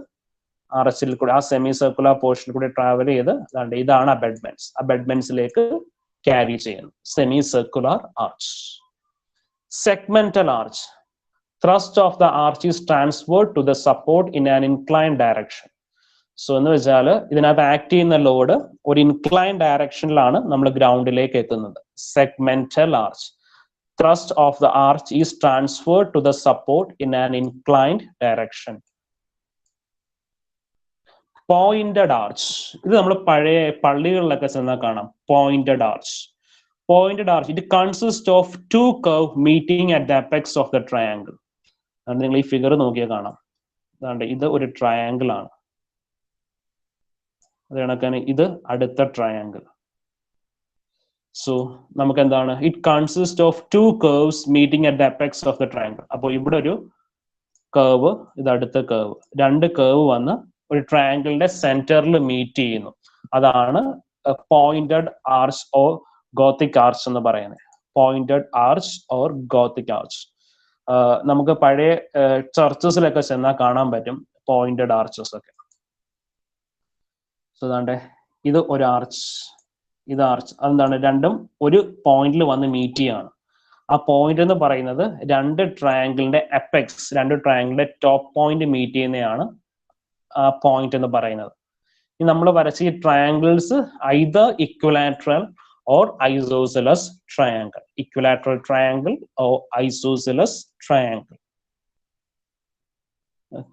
ആർച്ചിൽ കൂടി, ആ സെമി സർക്കുലർ പോർഷനിൽ കൂടി ട്രാവൽ ചെയ്ത് ഇതാണ് അബെഡ്മെന്റ്സ്, അബെഡ്മെന്റ്സിലേക്ക് ക്യാരി ചെയ്യുന്നു. Semi circular arch. Segmental arch. Thrust of the arch is transferred to the support in an inclined direction. So എന്ന് വെച്ചാൽ ഇതിനകത്ത് ആക്ട് ചെയ്യുന്ന ലോഡ് ഒരു ഇൻക്ലൈൻ ഡയറക്ഷനിലാണ് നമ്മൾ ഗ്രൗണ്ടിലേക്ക് എത്തുന്നത്. Segmental arch. Thrust of the arch is transferred to the support in an inclined direction. Pointed arch. ഇത് നമ്മൾ പഴയ പള്ളികളിലൊക്കെ ചെന്നാൽ കാണാം. Pointed arch. Pointed arch. It consists of two curves meeting at the apex of the triangle. നിങ്ങൾ ഈ figure നോക്കിയാൽ കാണാം. ഇത് ഒരു ട്രയാങ്കിൾ ആണ്. അത് കണക്കാണ് ഇത് അടുത്ത ട്രയാങ്കിൾ. സോ നമുക്ക് എന്താണ്? It consist of two curves meeting at the apex of the triangle. അപ്പോൾ ഇവിടെ ഒരു കർവ്, ഇത് അടുത്ത കർവ്, രണ്ട് കർവ് വന്ന് ഒരു ട്രയാങ്കിളിന്റെ സെന്ററിൽ മീറ്റ് ചെയ്യുന്നു. അതാണ് pointed arch or Gothic arch എന്ന് പറയുന്നത്. Pointed arch or Gothic arch. നമുക്ക് പഴയ ചർച്ചസിലൊക്കെ ചെന്നാൽ കാണാൻ പറ്റും പോയിന്റഡ് ആർച്ചസ് ഒക്കെ. സോ അതാണ്ട് ഇത് ഒരു ആർച്ച്, ഇത് ആർച്ച്. അതെന്താണ്? രണ്ടും ഒരു പോയിന്റിൽ വന്ന് മീറ്റ് ചെയ്യാണ്. ആ പോയിന്റ് എന്ന് പറയുന്നത് രണ്ട് ട്രയാങ്കിളിന്റെ അപ്പെക്സ്, രണ്ട് ട്രയാങ്കിളിന്റെ ടോപ്പ് പോയിന്റ് മീറ്റ് ചെയ്യുന്നതാണ് ആ പോയിന്റ് എന്ന് പറയുന്നത്. ഇനി നമ്മൾ വരച്ച ഈ triangles either equilateral or isosceles triangle, equilateral triangle or isosceles triangle.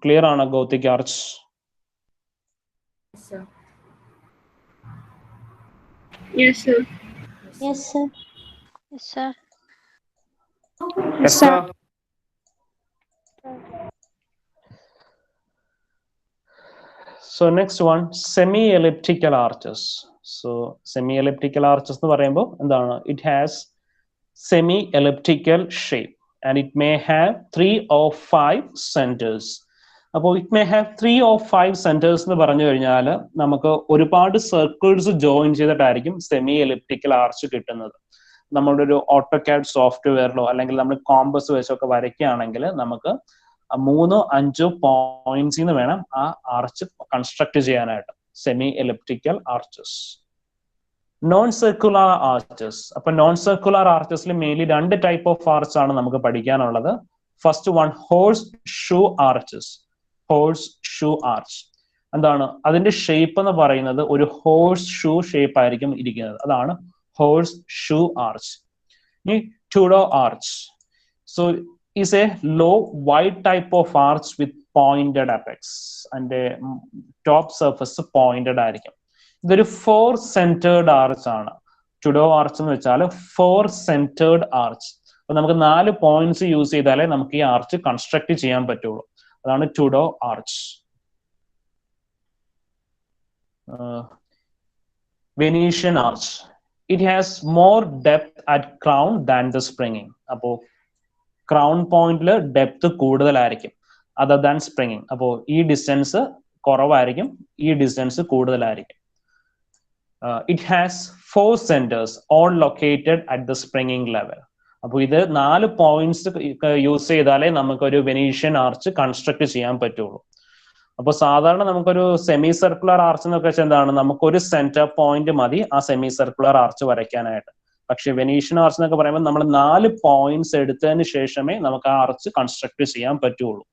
Clear on a Gothic arch? Yes, sir. Yes, sir. Yes, sir. Yes, sir. Yes, sir. So next one, semi-elliptical arches. So semi-elliptical arches എന്ന് പറയുമ്പോൾ എന്താണ്? It has semi-elliptical shape and it may have 3 or 5 centers. അപ്പോൾ it may have 3 or 5 centers എന്ന് പറഞ്ഞു കഴിഞ്ഞാൽ നമുക്ക് ഒരുപാട് circles join ചെയ്തിട്ടായിരിക്കും സെമി എലിപ്റ്റിക്കൽ ആർച്ച് കിട്ടുന്നത്. നമ്മളുടെ ഒരു ഓട്ടോകാഡ് സോഫ്റ്റ്വെയറിലോ അല്ലെങ്കിൽ നമ്മൾ കോമ്പസ് വെച്ചൊക്കെ വരയ്ക്കുകയാണെങ്കിൽ നമുക്ക് 3-5 പോയിന്റ്സിൽ നിന്ന് വേണം ആ ആർച്ച് കൺസ്ട്രക്ട് ചെയ്യാനായിട്ട്. Semi elliptical arches. Non circular arches. അപ്പൊ നോൺ സർക്കുലർ ആർച്ചസിൽ മെയിൻലി 2 ടൈപ്പ് ഓഫ് ആർച്ച് ആണ് നമുക്ക് പഠിക്കാനുള്ളത്. First one, horseshoe arches. Horseshoe arch എന്താണ്? അതിന്റെ ഷേപ്പ് എന്ന് പറയുന്നത് ഒരു ഹോഴ്സ് ഷൂ ഷേപ്പ് ആയിരിക്കും ഇരിക്കുന്നത്. അതാണ് ഹോഴ്സ് ഷൂ ആർച്ച്. ഇനി Tudor arch. So is a low wide type of arch with pointed apex and a top surface pointed ആയിരിക്കും. ഇതൊരു 4 centered arch ആണ്. ടുഡോ ആർച്ച് എന്ന് വെച്ചാൽ 4 centered arch. അപ്പൊ നമുക്ക് 4 പോയിന്റ്സ് യൂസ് ചെയ്താലേ നമുക്ക് ഈ ആർച്ച് കൺസ്ട്രക്ട് ചെയ്യാൻ പറ്റുള്ളൂ. അതാണ് Tudor arch. Venetian arch. It has more depth at crown than the springing. അപ്പോ ക്രൗൺ പോയിന്റിൽ ഡെപ്ത് കൂടുതലായിരിക്കും അതർ ദാൻ സ്പ്രിങ്ങിങ്. അപ്പോൾ ഈ ഡിസ്റ്റൻസ് കുറവായിരിക്കും, ഈ ഡിസ്റ്റൻസ് കൂടുതലായിരിക്കും. It has 4 centers all located at the springing level. അപ്പോൾ ഇത് 4 പോയിന്റ്സ് യൂസ് ചെയ്താലേ നമുക്കൊരു വെനീഷ്യൻ ആർച്ച് കൺസ്ട്രക്ട് ചെയ്യാൻ പറ്റുള്ളൂ. അപ്പോൾ സാധാരണ നമുക്കൊരു സെമി സർക്കുലർ ആർച്ച് എന്നൊക്കെ വെച്ചാൽ എന്താണ്, നമുക്കൊരു സെന്റർ പോയിന്റ് മതി ആ സെമി സർക്കുലർ ആർച്ച് വരയ്ക്കാനായിട്ട്. പക്ഷെ വെനീഷ്യൻ ആർച്ച് എന്നൊക്കെ പറയുമ്പോൾ നമ്മൾ 4 പോയിന്റ്സ് എടുത്തതിന് ശേഷമേ നമുക്ക് ആ ആർച്ച് കൺസ്ട്രക്ട് ചെയ്യാൻ പറ്റുള്ളൂ.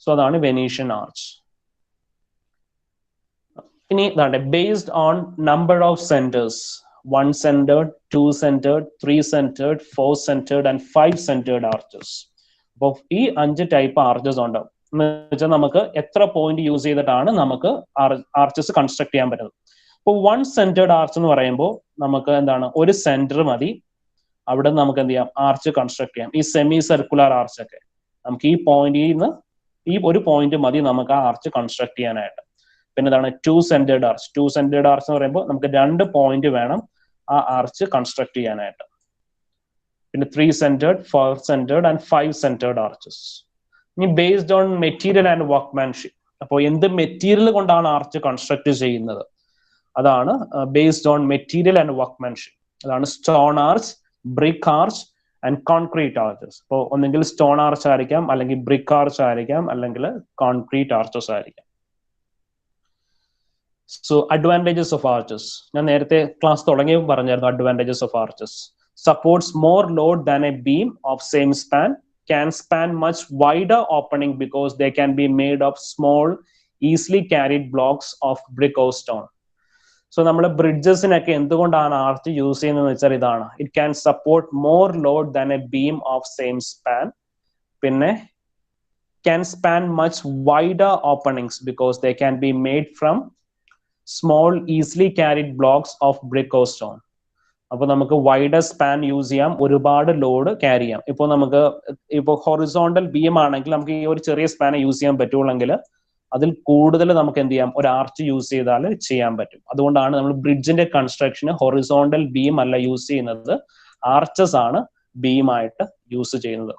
സോ അതാണ് വെനീഷ്യൻ ആർച്ച്. ഇനി ഇതാണ് based on number of centres. 1 centered, 2 centered, 3 centered, 4 centered and 5 centered arches. അപ്പോൾ ഈ 5 ടൈപ്പ് ആർച്ചസ് ഉണ്ട്. എന്ന് വെച്ചാൽ നമുക്ക് എത്ര പോയിന്റ് യൂസ് ചെയ്തിട്ടാണ് നമുക്ക് ആർച്ചസ് കൺസ്ട്രക്ട് ചെയ്യാൻ പറ്റുന്നത്. ഇപ്പോൾ 1 centered ആർച്ച് എന്ന് പറയുമ്പോൾ നമുക്ക് എന്താണ്, ഒരു സെന്റർ മതി. അവിടെ നമുക്ക് എന്ത് ചെയ്യാം, ആർച്ച് കൺസ്ട്രക്ട് ചെയ്യാം. ഈ സെമി സർക്കുലർ ആർച്ച് ഒക്കെ നമുക്ക് ഈ പോയിന്റിൽ നിന്ന് ഈ ഒരു പോയിന്റ് മതി നമുക്ക് ആ ആർച്ച് കൺസ്ട്രക്ട് ചെയ്യാനായിട്ട്. പിന്നെ എന്താണ് 2 centered ആർച്ച്. 2 centered ആർച്ച് എന്ന് പറയുമ്പോൾ നമുക്ക് 2 പോയിന്റ് വേണം ആ ആർച്ച് കൺസ്ട്രക്ട് ചെയ്യാനായിട്ട്. പിന്നെ 3 centered, 4 centered and 5 centered arches. ഇനി based on material and workmanship. അപ്പോൾ എന്ത് മെറ്റീരിയൽ കൊണ്ടാണ് ആർച്ച് കൺസ്ട്രക്ട് ചെയ്യുന്നത്, അതാണ് based on material and workmanship. അതാണ് stone arch, brick arch and concrete arches. ഇപ്പോൾ ഒന്നെങ്കിൽ സ്റ്റോൺ ആർച്ച് ആയിരിക്കാം, അല്ലെങ്കിൽ ബ്രിക്ക് ആർച്ച് ആയിരിക്കാം, അല്ലെങ്കിൽ കോൺക്രീറ്റ് ആർച്ചസ് ആയിരിക്കാം. So advantages of arches. ഞാൻ നേരത്തെ ക്ലാസ് തുടങ്ങിയപ്പോൾ പറഞ്ഞായിരുന്നു advantages of arches. Supports more load than a beam of same span, can span much wider opening because they can be made of small easily carried blocks of brick or stone. So നമ്മൾ ബ്രിഡ്ജസിനൊക്കെ എന്തുകൊണ്ടാണ് arch use ചെയ്യുന്നതെന്ന് വെച്ചാൽ ഇതാണ്. It can support more load than a beam of same span. പിന്നെ can span much wider openings because they can be made from small easily carried blocks of brick or stone. അപ്പൊ നമുക്ക് wider span use ചെയ്യാം, ഒരുപാട് load carry ചെയ്യാം. ഇപ്പോൾ നമുക്ക് ഇപ്പോൾ horizontal beam ആണെങ്കിൽ നമുക്ക് ഈ ഒരു ചെറിയ സ്പാനെ യൂസ് ചെയ്യാൻ പറ്റുള്ളെങ്കിൽ അതിൽ കൂടുതൽ നമുക്ക് എന്ത് ചെയ്യാം, ഒരു ആർച്ച് യൂസ് ചെയ്താൽ ചെയ്യാൻ പറ്റും. അതുകൊണ്ടാണ് നമ്മൾ ബ്രിഡ്ജിന്റെ കൺസ്ട്രക്ഷന് ഹൊറിസോണ്ടൽ ബീം അല്ല യൂസ് ചെയ്യുന്നത്, ആർച്ചസ് ആണ് ബീമായിട്ട് യൂസ് ചെയ്യുന്നത്.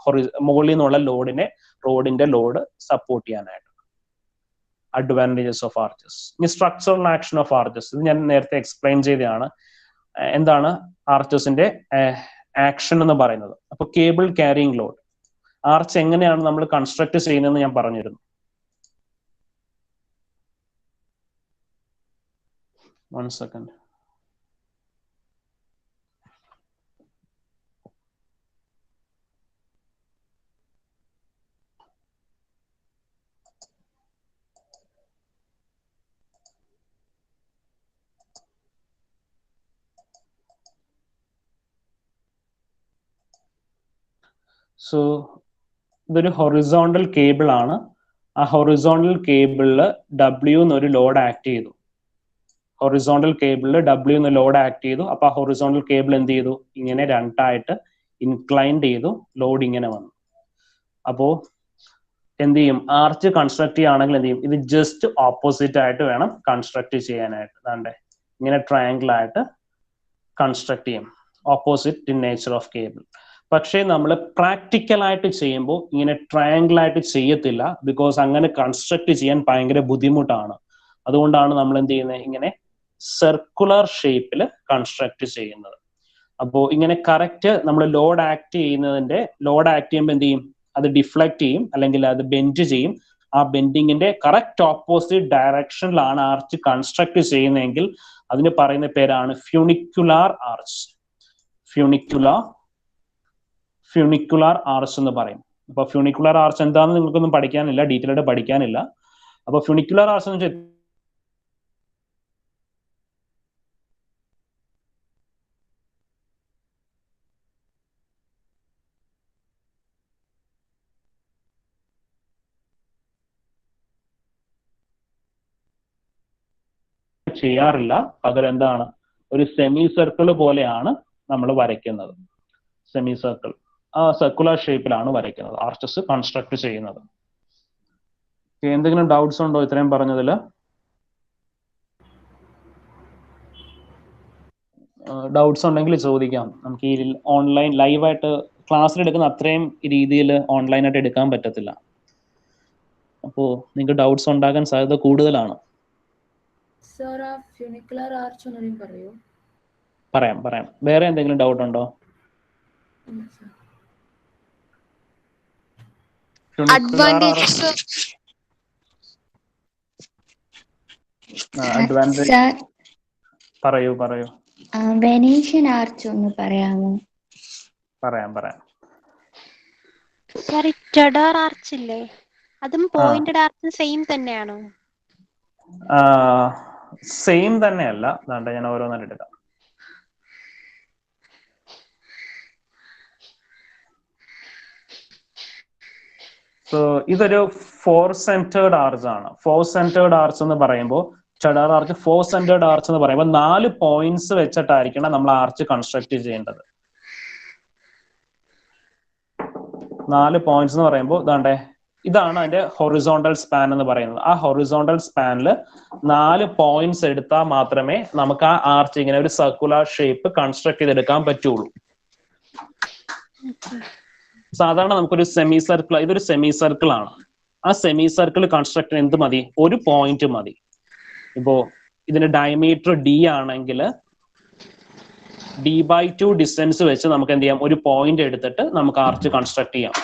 മുകളിൽ നിന്നുള്ള ലോഡിനെ, റോഡിന്റെ ലോഡ് സപ്പോർട്ട് ചെയ്യാനായിട്ട്. Advantages of arches. ഇനി സ്ട്രക്ചറൽ ആക്ഷൻ ഓഫ് ആർച്ചസ്. ഇത് ഞാൻ നേരത്തെ എക്സ്പ്ലെയിൻ ചെയ്തതാണ്. എന്താണ് ആർച്ചസിന്റെ ആക്ഷൻ എന്ന് പറയുന്നത്. അപ്പൊ കേബിൾ ക്യാരിയിങ് ലോഡ്. ആർച്ച് എങ്ങനെയാണ് നമ്മൾ കൺസ്ട്രക്ട് ചെയ്യുന്നതെന്ന് ഞാൻ പറഞ്ഞിരുന്നു. One second. സോ ഇതൊരു ഹൊറിസോണ്ടൽ കേബിൾ ആണ്. ആ ഹൊറിസോണ്ടൽ കേബിളിൽ W എന്നൊരു ലോഡ് ആക്ട് ചെയ്തു. ഹൊറിസോണ്ടൽ കേബിളിൽ W എന്ന ലോഡ് ആക്ട് ചെയ്തു. അപ്പൊ ആ ഹൊറിസോണ്ടൽ കേബിൾ എന്ത് ചെയ്തു? ഇങ്ങനെ രണ്ടായിട്ട് ഇൻക്ലൈൻഡ് ചെയ്തു. ലോഡ് ഇങ്ങനെ വന്നു. അപ്പോ എന്ത് ചെയ്യും? ആർച്ച് കൺസ്ട്രക്ട് ചെയ്യുകയാണെങ്കിൽ എന്ത് ചെയ്യും? ഇത് ജസ്റ്റ് ഓപ്പോസിറ്റ് ആയിട്ട് വേണം കൺസ്ട്രക്ട് ചെയ്യാനായിട്ട്. അതാണ്ടേ ഇങ്ങനെ ട്രയാങ്കിൾ ആയിട്ട് കൺസ്ട്രക്ട് ചെയ്യും. Opposite in nature of cable. പക്ഷേ നമ്മൾ പ്രാക്ടിക്കലായിട്ട് ചെയ്യുമ്പോൾ ഇങ്ങനെ ട്രയാങ്കിൾ ആയിട്ട് ചെയ്യത്തില്ല. ബിക്കോസ് അങ്ങനെ കൺസ്ട്രക്ട് ചെയ്യാൻ ഭയങ്കര ബുദ്ധിമുട്ടാണ്. അതുകൊണ്ടാണ് നമ്മൾ എന്ത് ചെയ്യുന്നത്? ഇങ്ങനെ സർക്കുലർ ഷേപ്പിൽ കൺസ്ട്രക്ട് ചെയ്യുന്നത്. അപ്പോൾ ഇങ്ങനെ കറക്റ്റ് നമ്മൾ ലോഡ് ആക്ട് ചെയ്യുമ്പോൾ എന്ത് ചെയ്യും? അത് ഡിഫ്ലക്ട് ചെയ്യും, അല്ലെങ്കിൽ അത് ബെൻഡ് ചെയ്യും. ആ ബെൻഡിങ്ങിന്റെ കറക്റ്റ് ഓപ്പോസിറ്റ് ഡയറക്ഷനിലാണ് ആർച്ച് കൺസ്ട്രക്ട് ചെയ്യുന്നതെങ്കിൽ അതിന് പറയുന്ന പേരാണ് ഫ്യൂണിക്കുലാർ ആർച്ച്. ഫ്യൂണിക്കുലാർ ആർച്ച് എന്ന് പറയും. അപ്പൊ ഫ്യൂണിക്കുലാർ ആർച്ച് എന്താണെന്ന് നിങ്ങൾക്കൊന്നും പഠിക്കാനില്ല, ഡീറ്റെയിൽ ആയിട്ട് പഠിക്കാനില്ല. അപ്പൊ ഫ്യൂണിക്കുലാർ ആർച്ച് എന്ന് വെച്ചാൽ ചെയ്യാറില്ല. പകരം എന്താണ്? ഒരു സെമി സർക്കിൾ പോലെയാണ് നമ്മൾ വരയ്ക്കുന്നത്. സെമി സർക്കിൾ ആ സർക്കുലർ ഷേപ്പിലാണ് വരയ്ക്കുന്നത്, ആർച്ചസ് കൺസ്ട്രക്ട് ചെയ്യുന്നത്. എന്തെങ്കിലും ഡൗട്ട്സ് ഉണ്ടോ ഇത്രയും പറഞ്ഞതിൽ? ഡൗട്ട്സ് ഉണ്ടെങ്കിൽ ചോദിക്കാം. നമുക്ക് ഈ ഓൺലൈൻ ലൈവായിട്ട് ക്ലാസ്സിൽ എടുക്കുന്ന അത്രയും രീതിയിൽ ഓൺലൈനായിട്ട് എടുക്കാൻ പറ്റത്തില്ല. അപ്പോൾ നിങ്ങൾക്ക് ഡൗട്ട്സ് ഉണ്ടാകാൻ സാധ്യത കൂടുതലാണ്. സർ, ആ ഫ്യൂണിക്കുലർ ആർച്ച് ഒന്നും പറയൂ. പറയാം. വേറെ എന്തെങ്കിലും ഡൗട്ട് ഉണ്ടോ? അഡ്വാൻറ്റേജ് പറയൂ. വെനീഷ്യൻ ആർച്ച് ഒന്ന് പറയാമോ? പറയാം. സാർ, ഈ ടെഡർ ആർച്ച് ഇല്ലേ, അതും പോയിന്റഡ് ആർച്ചും സെയിം തന്നെയാണോ? സെയിം തന്നെയല്ല. അതാണ്ട് ഞാൻ ഓരോന്നായിട്ട് എടുക്കാം. സോ ഇതൊരു 4 സെന്റേർഡ് ആർച്ച് ആണ്. 4 സെന്റേർഡ് ആർച്ച് എന്ന് പറയുമ്പോൾ ടെഡർ ആർച്ച് 4 സെന്റേർഡ് ആർച്ച് എന്ന് പറയുമ്പോൾ 4 പോയിന്റ്സ് വെച്ചിട്ടായിരിക്കണം നമ്മൾ ആർച്ച് കൺസ്ട്രക്ട് ചെയ്യേണ്ടത്. 4 പോയിന്റ്സ് എന്ന് പറയുമ്പോൾ ഇതാണ്ടേ ഇതാണ് അതിന്റെ ഹൊറിസോണ്ടൽ സ്പാൻ എന്ന് പറയുന്നത്. ആ ഹൊറിസോണ്ടൽ സ്പാനിൽ 4 പോയിന്റ്സ് എടുത്താൽ മാത്രമേ നമുക്ക് ആ ആർച്ച് ഇങ്ങനെ ഒരു സർക്കുലർ ഷേപ്പ് കൺസ്ട്രക്ട് ചെയ്തെടുക്കാൻ പറ്റുള്ളൂ. സാധാരണ നമുക്കൊരു സെമി സർക്കിൾ, ഇതൊരു സെമി സർക്കിൾ ആണ്. ആ സെമി സർക്കിൾ കൺസ്ട്രക്ട് എന്ത് മതി? ഒരു പോയിന്റ് മതി. ഇപ്പോ ഇതിന്റെ ഡയമീറ്റർ D ആണെങ്കിൽ D/2 ഡിസ്റ്റൻസ് വെച്ച് നമുക്ക് എന്ത് ചെയ്യാം? ഒരു പോയിന്റ് എടുത്തിട്ട് നമുക്ക് ആർച്ച് കൺസ്ട്രക്ട് ചെയ്യാം.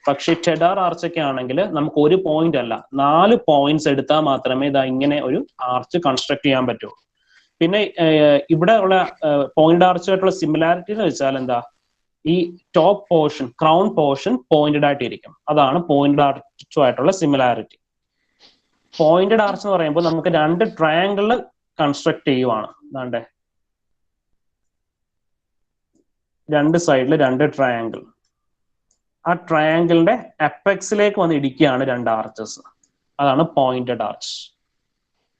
പക്ഷെ ടെഡർ ആർച്ച് ഒക്കെ ആണെങ്കിൽ നമുക്ക് ഒരു പോയിന്റ് അല്ല, 4 പോയിന്റ്സ് എടുത്താൽ മാത്രമേ ഇതാ ഇങ്ങനെ ഒരു ആർച്ച് കൺസ്ട്രക്ട് ചെയ്യാൻ പറ്റുള്ളൂ. പിന്നെ ഇവിടെ ഉള്ള പോയിന്റ് ആർച്ചുമായിട്ടുള്ള സിമിലാരിറ്റി എന്ന് വെച്ചാൽ എന്താ? ഈ top portion, crown portion pointed ആയിട്ടിരിക്കും. അതാണ് പോയിന്റഡ് ആർച്ചുമായിട്ടുള്ള സിമിലാരിറ്റി. പോയിന്റഡ് ആർച്ച് എന്ന് പറയുമ്പോൾ നമുക്ക് 2 ട്രയാങ്കിൾ കൺസ്ട്രക്ട് ചെയ്യുവാണ്. അതാണ്ടേ 2 സൈഡിൽ 2 ട്രയാങ്കിൾ. ആ ട്രയാങ്കിളിന്റെ അപ്പെക്സിലേക്ക് വന്ന് ഇടിക്കുകയാണ് 2 ആർച്ചസ്. അതാണ് പോയിന്റഡ് ആർച്ച്.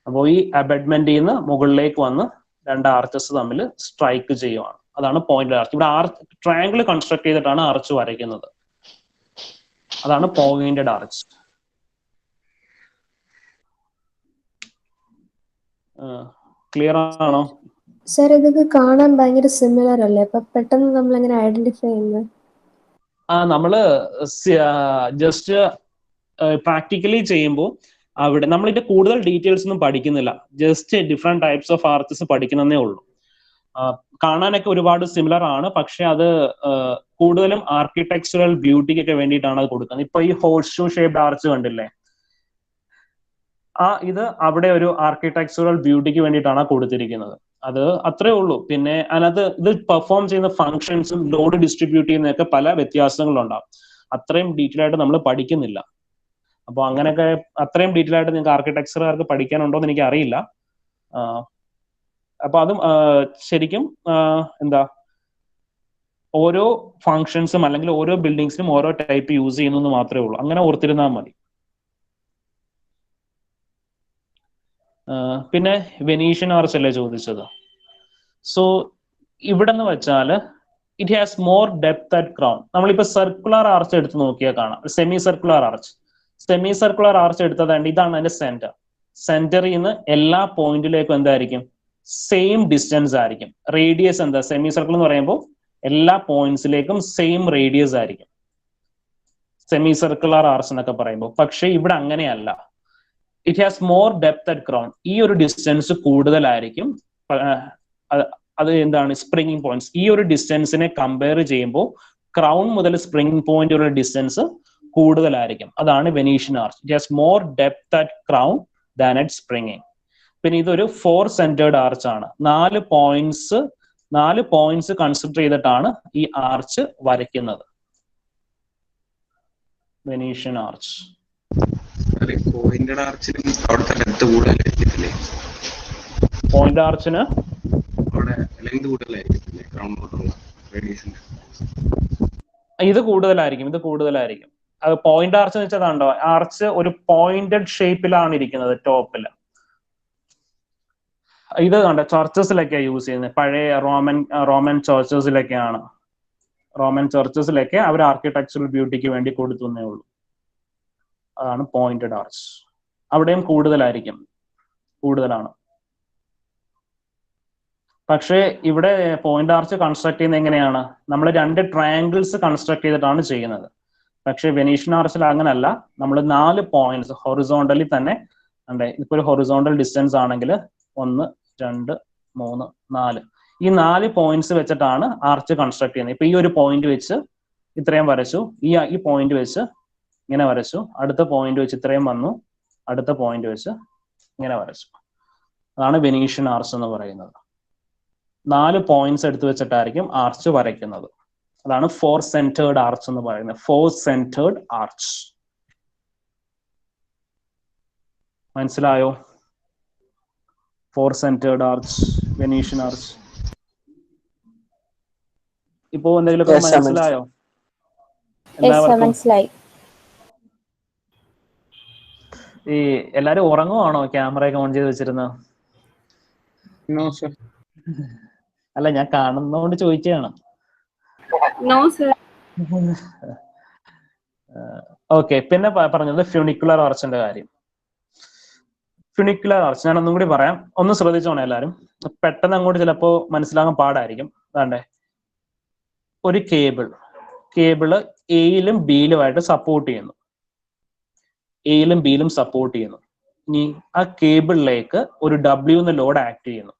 അപ്പോൾ ഈ അബഡ്മെന്റിൽ നിന്ന് മുകളിലേക്ക് വന്ന് 2 ആർച്ചസ് തമ്മിൽ സ്ട്രൈക്ക് ചെയ്യുവാണ്. അതാണ് പോയിന്റഡ് ആർച്ച്. ഇവിടെ ട്രയാങ്കിൾ കൺസ്ട്രക്ട് ചെയ്തിട്ടാണ് ആർച്ച് വരയ്ക്കുന്നത്. അതാണ് പോയിന്റഡ് ആർച്ച്. ക്ലിയർ ആണോ? സർ, ഇതൊക്കെ കാണാൻ ഭയങ്കര സിമിലർ അല്ലേ? അപ്പൊ പെട്ടെന്ന് നമ്മൾ എങ്ങനെ ഐഡന്റിഫൈ ചെയ്യുന്നത്? നമ്മള് ജസ്റ്റ് പ്രാക്ടിക്കലി ചെയ്യുമ്പോൾ അവിടെ നമ്മളിന്റെ കൂടുതൽ ഡീറ്റെയിൽസ് ഒന്നും പഠിക്കുന്നില്ല. Just different types of arches പഠിക്കുന്നതേ ഉള്ളൂ. കാണാനൊക്കെ ഒരുപാട് സിമിലർ ആണ്, പക്ഷെ അത് കൂടുതലും ആർക്കിടെക്ചറൽ ബ്യൂട്ടിക്കൊക്കെ വേണ്ടിയിട്ടാണ് അത് കൊടുക്കുന്നത്. ഇപ്പൊ ഈ ഹോഴ്സ് ഷൂ ഷേപ്ഡ് ആർച്ച് കണ്ടില്ലേ? ഇത് അവിടെ ഒരു ആർക്കിടെക്ചറൽ ബ്യൂട്ടിക്ക് വേണ്ടിയിട്ടാണ് കൊടുത്തിരിക്കുന്നത്. അത് അത്രേ ഉള്ളൂ. പിന്നെ അതിനകത്ത് ഇത് പെർഫോം ചെയ്യുന്ന ഫങ്ഷൻസും ലോഡ് ഡിസ്ട്രിബ്യൂട്ട് ചെയ്യുന്നതൊക്കെ പല വ്യത്യാസങ്ങളുണ്ടാവും. അത്രയും ഡീറ്റെയിൽ ആയിട്ട് നമ്മൾ പഠിക്കുന്നില്ല. അപ്പൊ അങ്ങനെയൊക്കെ അത്രയും ഡീറ്റെയിൽ ആയിട്ട് നിങ്ങൾക്ക് ആർക്കിടെക്ചറുകാർക്ക് പഠിക്കാനുണ്ടോ എന്ന് എനിക്ക് അറിയില്ല. അപ്പൊ അതും ശരിക്കും എന്താ ഓരോ ഫങ്ഷൻസും അല്ലെങ്കിൽ ഓരോ ബിൽഡിങ്സിനും ഓരോ ടൈപ്പ് യൂസ് ചെയ്യുന്നു എന്ന് മാത്രമേ ഉള്ളൂ. അങ്ങനെ ഓർത്തിരുന്നാൽ മതി. പിന്നെ വെനീഷ്യൻ ആർച്ച് അല്ലേ ചോദിച്ചത്. സോ ഇവിടെ എന്ന് വെച്ചാല് it has more depth at crown. നമ്മളിപ്പോ സർക്കുലർ ആർച്ച് എടുത്ത് നോക്കിയാൽ കാണാം. Semicircular arch. Semicircular arch എടുത്തതാണ്ട് ഇതാണ് അതിന്റെ സെന്റർ. സെന്ററിൽ നിന്ന് എല്ലാ പോയിന്റിലേക്കും എന്തായിരിക്കും? സെയിം ഡിസ്റ്റൻസ് ആയിരിക്കും. റേഡിയസ് എന്താ? സെമി സർക്കിൾ എന്ന് പറയുമ്പോൾ എല്ലാ പോയിന്റ്സിലേക്കും സെയിം റേഡിയസ് ആയിരിക്കും സെമി സർക്കുലർ ആർച്ച് എന്നൊക്കെ പറയുമ്പോൾ. പക്ഷെ ഇവിടെ അങ്ങനെയല്ല. It has more depth at crown. ഈ ഒരു ഡിസ്റ്റൻസ് കൂടുതലായിരിക്കും. അത് എന്താണ്? Springing points. ഈ ഒരു ഡിസ്റ്റൻസിനെ കമ്പയർ ചെയ്യുമ്പോൾ ക്രൗൺ മുതൽ സ്പ്രിംഗിങ് പോയിന്റ് വരെ ഡിസ്റ്റൻസ് കൂടുതലായിരിക്കും. അതാണ് Venetian arch. It has more depth at crown than at springing. പിന്നെ ഇതൊരു 4 സെന്റേർഡ് ആർച്ച് ആണ്. 4 പോയിന്റ്സ് കൺസിഡർ ചെയ്തിട്ടാണ് ഈ ആർച്ച് വരയ്ക്കുന്നത്. Venetian arch. പോയിന്റഡ് ആർച്ചിനും അവിടുത്തെ ലെങ്ത് കൂടുതലായിരിക്കത്തില്ലേ? പോയിന്റ് ആർച്ചിന് അവിടെ ലെങ്ത് കൂടുതലായിരിക്കത്തില്ലേ ക്രൗണിലോട്ടുള്ള റേഡിയസിന്റെ? ഇത് കൂടുതലായിരിക്കും. അത് പോയിന്റ് ആർച്ച് എന്ന് വെച്ചാൽ കണ്ടോ, ആർച്ച് ഒരു പോയിന്റഡ് ഷേപ്പിലാണ് ഇരിക്കുന്നത് ടോപ്പിൽ. ഇത് കണ്ടോ, ചർച്ചസിലൊക്കെയാണ് യൂസ് ചെയ്യുന്നത്. പഴയ റോമൻ ചർച്ചസിലൊക്കെയാണ്. റോമൻ ചർച്ചസിലൊക്കെ അവർ ആർക്കിടെക്ചറൽ ബ്യൂട്ടിക്ക് വേണ്ടി കൊടുത്തുന്നേ ഉള്ളൂ. അതാണ് പോയിന്റഡ് ആർച്ച്. അവിടെയും കൂടുതലാണ്. പക്ഷേ ഇവിടെ പോയിന്റ് ആർച്ച് കൺസ്ട്രക്ട് ചെയ്യുന്നത് എങ്ങനെയാണ്? നമ്മൾ 2 ട്രയാങ്കിൾസ് കൺസ്ട്രക്ട് ചെയ്തിട്ടാണ് ചെയ്യുന്നത്. പക്ഷെ വെനീഷ്യൻ ആർച്ചിൽ അങ്ങനല്ല. നമ്മൾ 4 പോയിന്റ്സ് ഹൊറിസോണ്ടലി തന്നെ ഇപ്പൊ ഒരു ഹൊറിസോണ്ടൽ ഡിസ്റ്റൻസ് ആണെങ്കിൽ 1 2 3 4 ഈ 4 പോയിന്റ്സ് വെച്ചിട്ടാണ് ആർച്ച് കൺസ്ട്രക്ട് ചെയ്യുന്നത്. ഇപ്പൊ ഈ ഒരു പോയിന്റ് വെച്ച് ഇത്രയും വരച്ചു, ഈ പോയിന്റ് വെച്ച് ഇങ്ങനെ വരച്ചു, അടുത്ത പോയിന്റ് വെച്ച് ഇത്രയും വന്നു, അടുത്ത പോയിന്റ് വെച്ച് ഇങ്ങനെ വരച്ചു. അതാണ് വെനീഷ്യൻ ആർച്ച് എന്ന് പറയുന്നത്. 4 പോയിന്റ്സ് എടുത്തു വെച്ചിട്ടായിരിക്കും ആർച്ച് വരയ്ക്കുന്നത്. അതാണ് 4 സെന്റേർഡ് ആർച്ച് എന്ന് പറയുന്നത്. 4 സെന്റേർഡ് ആർച്ച്. മനസ്സിലായോ? 4 സെന്റേർഡ് ആർച്ച്, വെനീഷ്യൻ ആർച്ച്. ഇപ്പോ എന്തെങ്കിലുമൊക്കെ മനസ്സിലായോ? മനസ്സിലായി. ഈ എല്ലാരും ഉറങ്ങുവാണോ ക്യാമറയൊക്കെ ഓൺ ചെയ്ത് വെച്ചിരുന്നത്? അല്ല, ഞാൻ കാണുന്നോണ്ട് ചോദിച്ചതാണ്. ഓക്കെ. പിന്നെ പറഞ്ഞത് ഫ്യൂണിക്കുലർ ആർച്ചിന്റെ കാര്യം. ഫ്യൂണിക്കുലർ ആർച്ച് ഞാൻ ഒന്നും കൂടി പറയാം. ഒന്ന് ശ്രദ്ധിച്ചോണേ എല്ലാരും. പെട്ടെന്ന് അങ്ങോട്ട് ചിലപ്പോ മനസ്സിലാകാൻ പാടായിരിക്കും. അതാണ്ടേ, ഒരു കേബിള് എയിലും ബിയിലുമായിട്ട് സപ്പോർട്ട് ചെയ്യുന്നു. ഇനി ആ കേബിളിലേക്ക് ഒരു W എന്ന ലോഡ് ആക്ട് ചെയ്യുന്നു.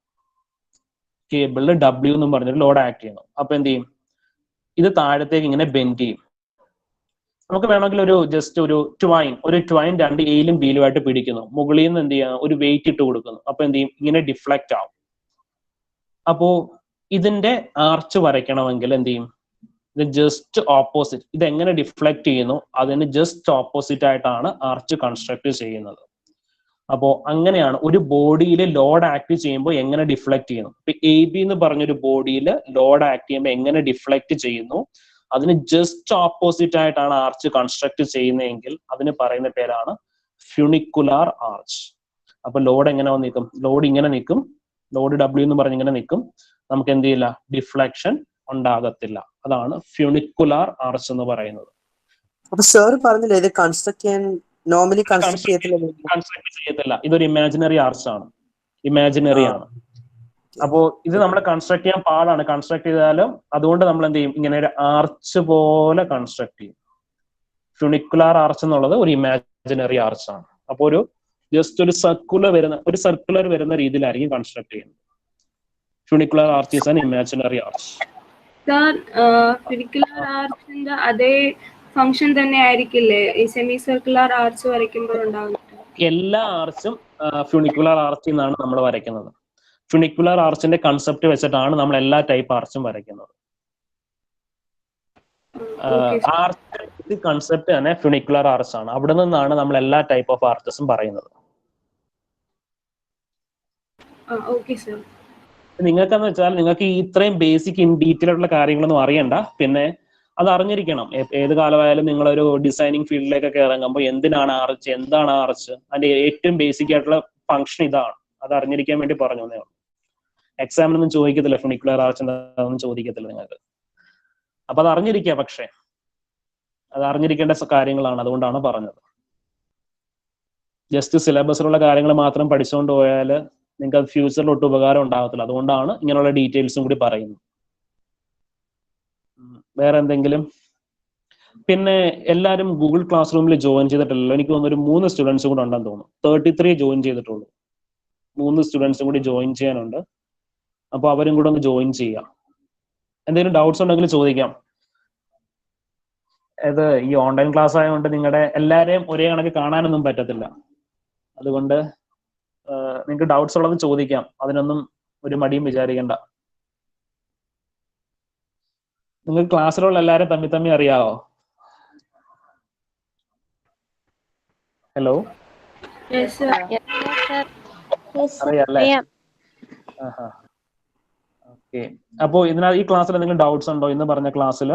കേബിളിൽ W എന്നും പറഞ്ഞൊരു ലോഡ് ആക്ട് ചെയ്യുന്നു. അപ്പൊ എന്ത് ചെയ്യും? ഇത് താഴത്തേക്ക് ഇങ്ങനെ ബെൻഡ് ചെയ്യും. നമുക്ക് വേണമെങ്കിൽ ഒരു ട്വൈൻ 2 എയിലും ബിയിലുമായിട്ട് പിടിക്കുന്നു. മുകളിൽ നിന്ന് എന്ത് ചെയ്യാം? ഒരു വെയിറ്റ് ഇട്ട് കൊടുക്കുന്നു. അപ്പൊ എന്ത് ചെയ്യും? ഇങ്ങനെ ഡിഫ്ലക്റ്റ് ആവും. അപ്പോ ഇതിന്റെ ആർച്ച് വരയ്ക്കണമെങ്കിൽ എന്ത് ചെയ്യും? ഇത് ജസ്റ്റ് ഓപ്പോസിറ്റ്. ഇത് എങ്ങനെ ഡിഫ്ലക്ട് ചെയ്യുന്നു അതിന് ജസ്റ്റ് ഓപ്പോസിറ്റ് ആയിട്ടാണ് ആർച്ച് കൺസ്ട്രക്ട് ചെയ്യുന്നത്. അപ്പോ അങ്ങനെയാണ് ഒരു ബോഡിയിൽ ലോഡ് ആക്ട് ചെയ്യുമ്പോൾ എങ്ങനെ ഡിഫ്ലക്ട് ചെയ്യുന്നു. ഇപ്പൊ AB എന്ന് പറഞ്ഞൊരു ബോഡിയിൽ ലോഡ് ആക്ട് ചെയ്യുമ്പോൾ എങ്ങനെ ഡിഫ്ലക്ട് ചെയ്യുന്നു അതിന് ജസ്റ്റ് ഓപ്പോസിറ്റ് ആയിട്ടാണ് ആർച്ച് കൺസ്ട്രക്ട് ചെയ്യുന്നതെങ്കിൽ അതിന് പറയുന്ന പേരാണ് ഫ്യൂണിക്കുലാർ ആർച്ച്. അപ്പൊ ലോഡ് എങ്ങനെ നിൽക്കും? ലോഡ് ഇങ്ങനെ നിൽക്കും. ലോഡ് W എന്ന് പറഞ്ഞ് ഇങ്ങനെ നിൽക്കും. നമുക്ക് എന്ത് ചെയ്യില്ല? ഡിഫ്ലക്ഷൻ ഉണ്ടാകത്തില്ല. അതാണ് ഫ്യൂണിക്കുലാർ ആർച്ച് എന്ന് പറയുന്നത്. അപ്പൊ സാർ പറഞ്ഞില്ലേ ഇത് കൺസ്ട്രക്ട് ചെയ്യാൻ നോർമലി കൺസ്ട്രക്ട് ചെയ്യത്തില്ല. ഇതൊരു ഇമാജിനറി ആർച്ച് ആണ്. ഇമാജിനറി ആണ്. അപ്പോ ഇത് നമ്മൾ കൺസ്ട്രക്ട് ചെയ്യാൻ പാടാണ്. കൺസ്ട്രക്ട് ചെയ്താലും അതുകൊണ്ട് നമ്മൾ എന്ത് ചെയ്യും? ഇങ്ങനെ ഒരു ആർച്ച് പോലെ കൺസ്ട്രക്ട് ചെയ്യും. ഫ്യൂണിക്കുലാർ ആർച്ച് എന്നുള്ളത് ഒരു ഇമാജിനറി ആർച്ച് ആണ്. അപ്പൊ ജസ്റ്റ് ഒരു സർക്കുലർ വരുന്ന രീതിയിലായിരിക്കും കൺസ്ട്രക്ട് ചെയ്യുന്നത്. Funicular arch is an imaginary arch. Funicular ആർച്ചിന്റെ അതേ ഫംഗ്ഷൻ തന്നെ ആയിരിക്കില്ലേ ഈ സെമി സർക്കുലർ ആർച്ച് വരയ്ക്കുമ്പോൾ ഉണ്ടാകുന്നത്? എല്ലാ ആർച്ചും ഫ്യൂണിക്കുലാർ ആർച്ചിൽ നിന്നാണ് നമ്മൾ വരയ്ക്കുന്നത്. ഫ്യൂണിക്കുലാർ ആർച്ചിന്റെ കൺസെപ്റ്റ് വെച്ചിട്ടാണ് നമ്മൾ എല്ലാ ടൈപ്പ് ആർച്ചും വരയ്ക്കുന്നത്. ആർച്ച് കൺസെപ്റ്റ് തന്നെ ഫ്യൂണിക്കുലാർ ആർച്ച് ആണ്. അവിടെ നിന്നാണ് നമ്മൾ എല്ലാ ടൈപ്പ് ഓഫ് ആർച്ചസും പറയുന്നത്. നിങ്ങൾക്കെന്ന് വെച്ചാൽ നിങ്ങൾക്ക് ഈ ഇത്രയും ബേസിക് ഇൻ ഡീറ്റെയിൽ ആയിട്ടുള്ള കാര്യങ്ങളൊന്നും അറിയണ്ട. പിന്നെ അത് അറിഞ്ഞിരിക്കണം. ഏത് കാലമായാലും നിങ്ങളൊരു ഡിസൈനിങ് ഫീൽഡിലേക്കൊക്കെ ഇറങ്ങുമ്പോൾ എന്തിനാണ് ആർച്ച്, എന്താണ് ആർച്ച്, അതിന്റെ ഏറ്റവും ബേസിക് ആയിട്ടുള്ള ഫംഗ്ഷൻ ഇതാണ്. അത് അറിഞ്ഞിരിക്കാൻ വേണ്ടി പറഞ്ഞു തന്നേ ഉള്ളൂ. എക്സാമിനൊന്നും ചോദിക്കത്തില്ല ഫുണിക്കുലർ ആർച്ച് എന്താണെന്ന് ചോദിക്കത്തില്ല നിങ്ങൾക്ക്. അപ്പൊ അത് അറിഞ്ഞിരിക്കുക. പക്ഷേ അത് അറിഞ്ഞിരിക്കേണ്ട കാര്യങ്ങളാണ്, അതുകൊണ്ടാണ് പറഞ്ഞത്. ജസ്റ്റ് സിലബസിലുള്ള കാര്യങ്ങൾ മാത്രം പഠിച്ചുകൊണ്ട് പോയാൽ നിങ്ങൾക്ക് അത് ഫ്യൂച്ചറിൽ ഒട്ടും ഉപകാരം ഉണ്ടാകത്തില്ല. അതുകൊണ്ടാണ് ഇങ്ങനെയുള്ള ഡീറ്റെയിൽസും കൂടി പറയുന്നത്. വേറെ എന്തെങ്കിലും? പിന്നെ എല്ലാവരും ഗൂഗിൾ ക്ലാസ് റൂമിൽ ജോയിൻ ചെയ്തിട്ടില്ലല്ലോ. എനിക്ക് തോന്നുന്നു ഒരു 3 സ്റ്റുഡൻസ് കൂടെ ഉണ്ടെന്ന് തോന്നുന്നു. 33 ജോയിൻ ചെയ്തിട്ടുള്ളൂ. 3 സ്റ്റുഡൻസും കൂടി ജോയിൻ ചെയ്യാനുണ്ട്. അപ്പോൾ അവരും കൂടെ ഒന്ന് ജോയിൻ ചെയ്യാം. എന്തെങ്കിലും ഡൗട്ട്സ് ഉണ്ടെങ്കിൽ ചോദിക്കാം. ഇത് ഈ ഓൺലൈൻ ക്ലാസ് ആയതുകൊണ്ട് നിങ്ങളുടെ എല്ലാവരെയും ഒരേ കണക്ക് കാണാനൊന്നും പറ്റത്തില്ല. അതുകൊണ്ട് നിങ്ങൾക്ക് ഡൗട്ട്സ് ഉള്ളത് ചോദിക്കാം. അതിനൊന്നും ഒരു മടിയും വിചാരിക്കണ്ട. നിങ്ങൾ ക്ലാസ്സിലുള്ള എല്ലാവരും തമ്മി അറിയാവോ? Hello, Yes, sir. അറിയാല്ലേ? ഓക്കെ. അപ്പോ ഈ ക്ലാസ്സിൽ എന്തെങ്കിലും ഡൗട്ട്സ് ഉണ്ടോ? ഇന്ന് പറഞ്ഞ ക്ലാസ്സിൽ?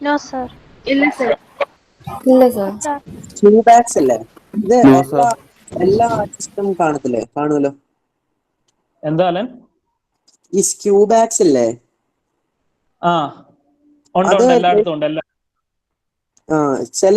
No sir. ഇല്ല സർ. ഇല്ല സാർ. ക്യൂബാക്സ് അല്ലേ ഇത്? എല്ലാ ആർട്ടിസ്റ്റും കാണുമല്ലോ. എന്താ അലൻ? ഈ ക്യൂബാക്സ് ഇല്ലേ? ഉണ്ട്, എല്ലായിടത്തും ഉണ്ട്. ചില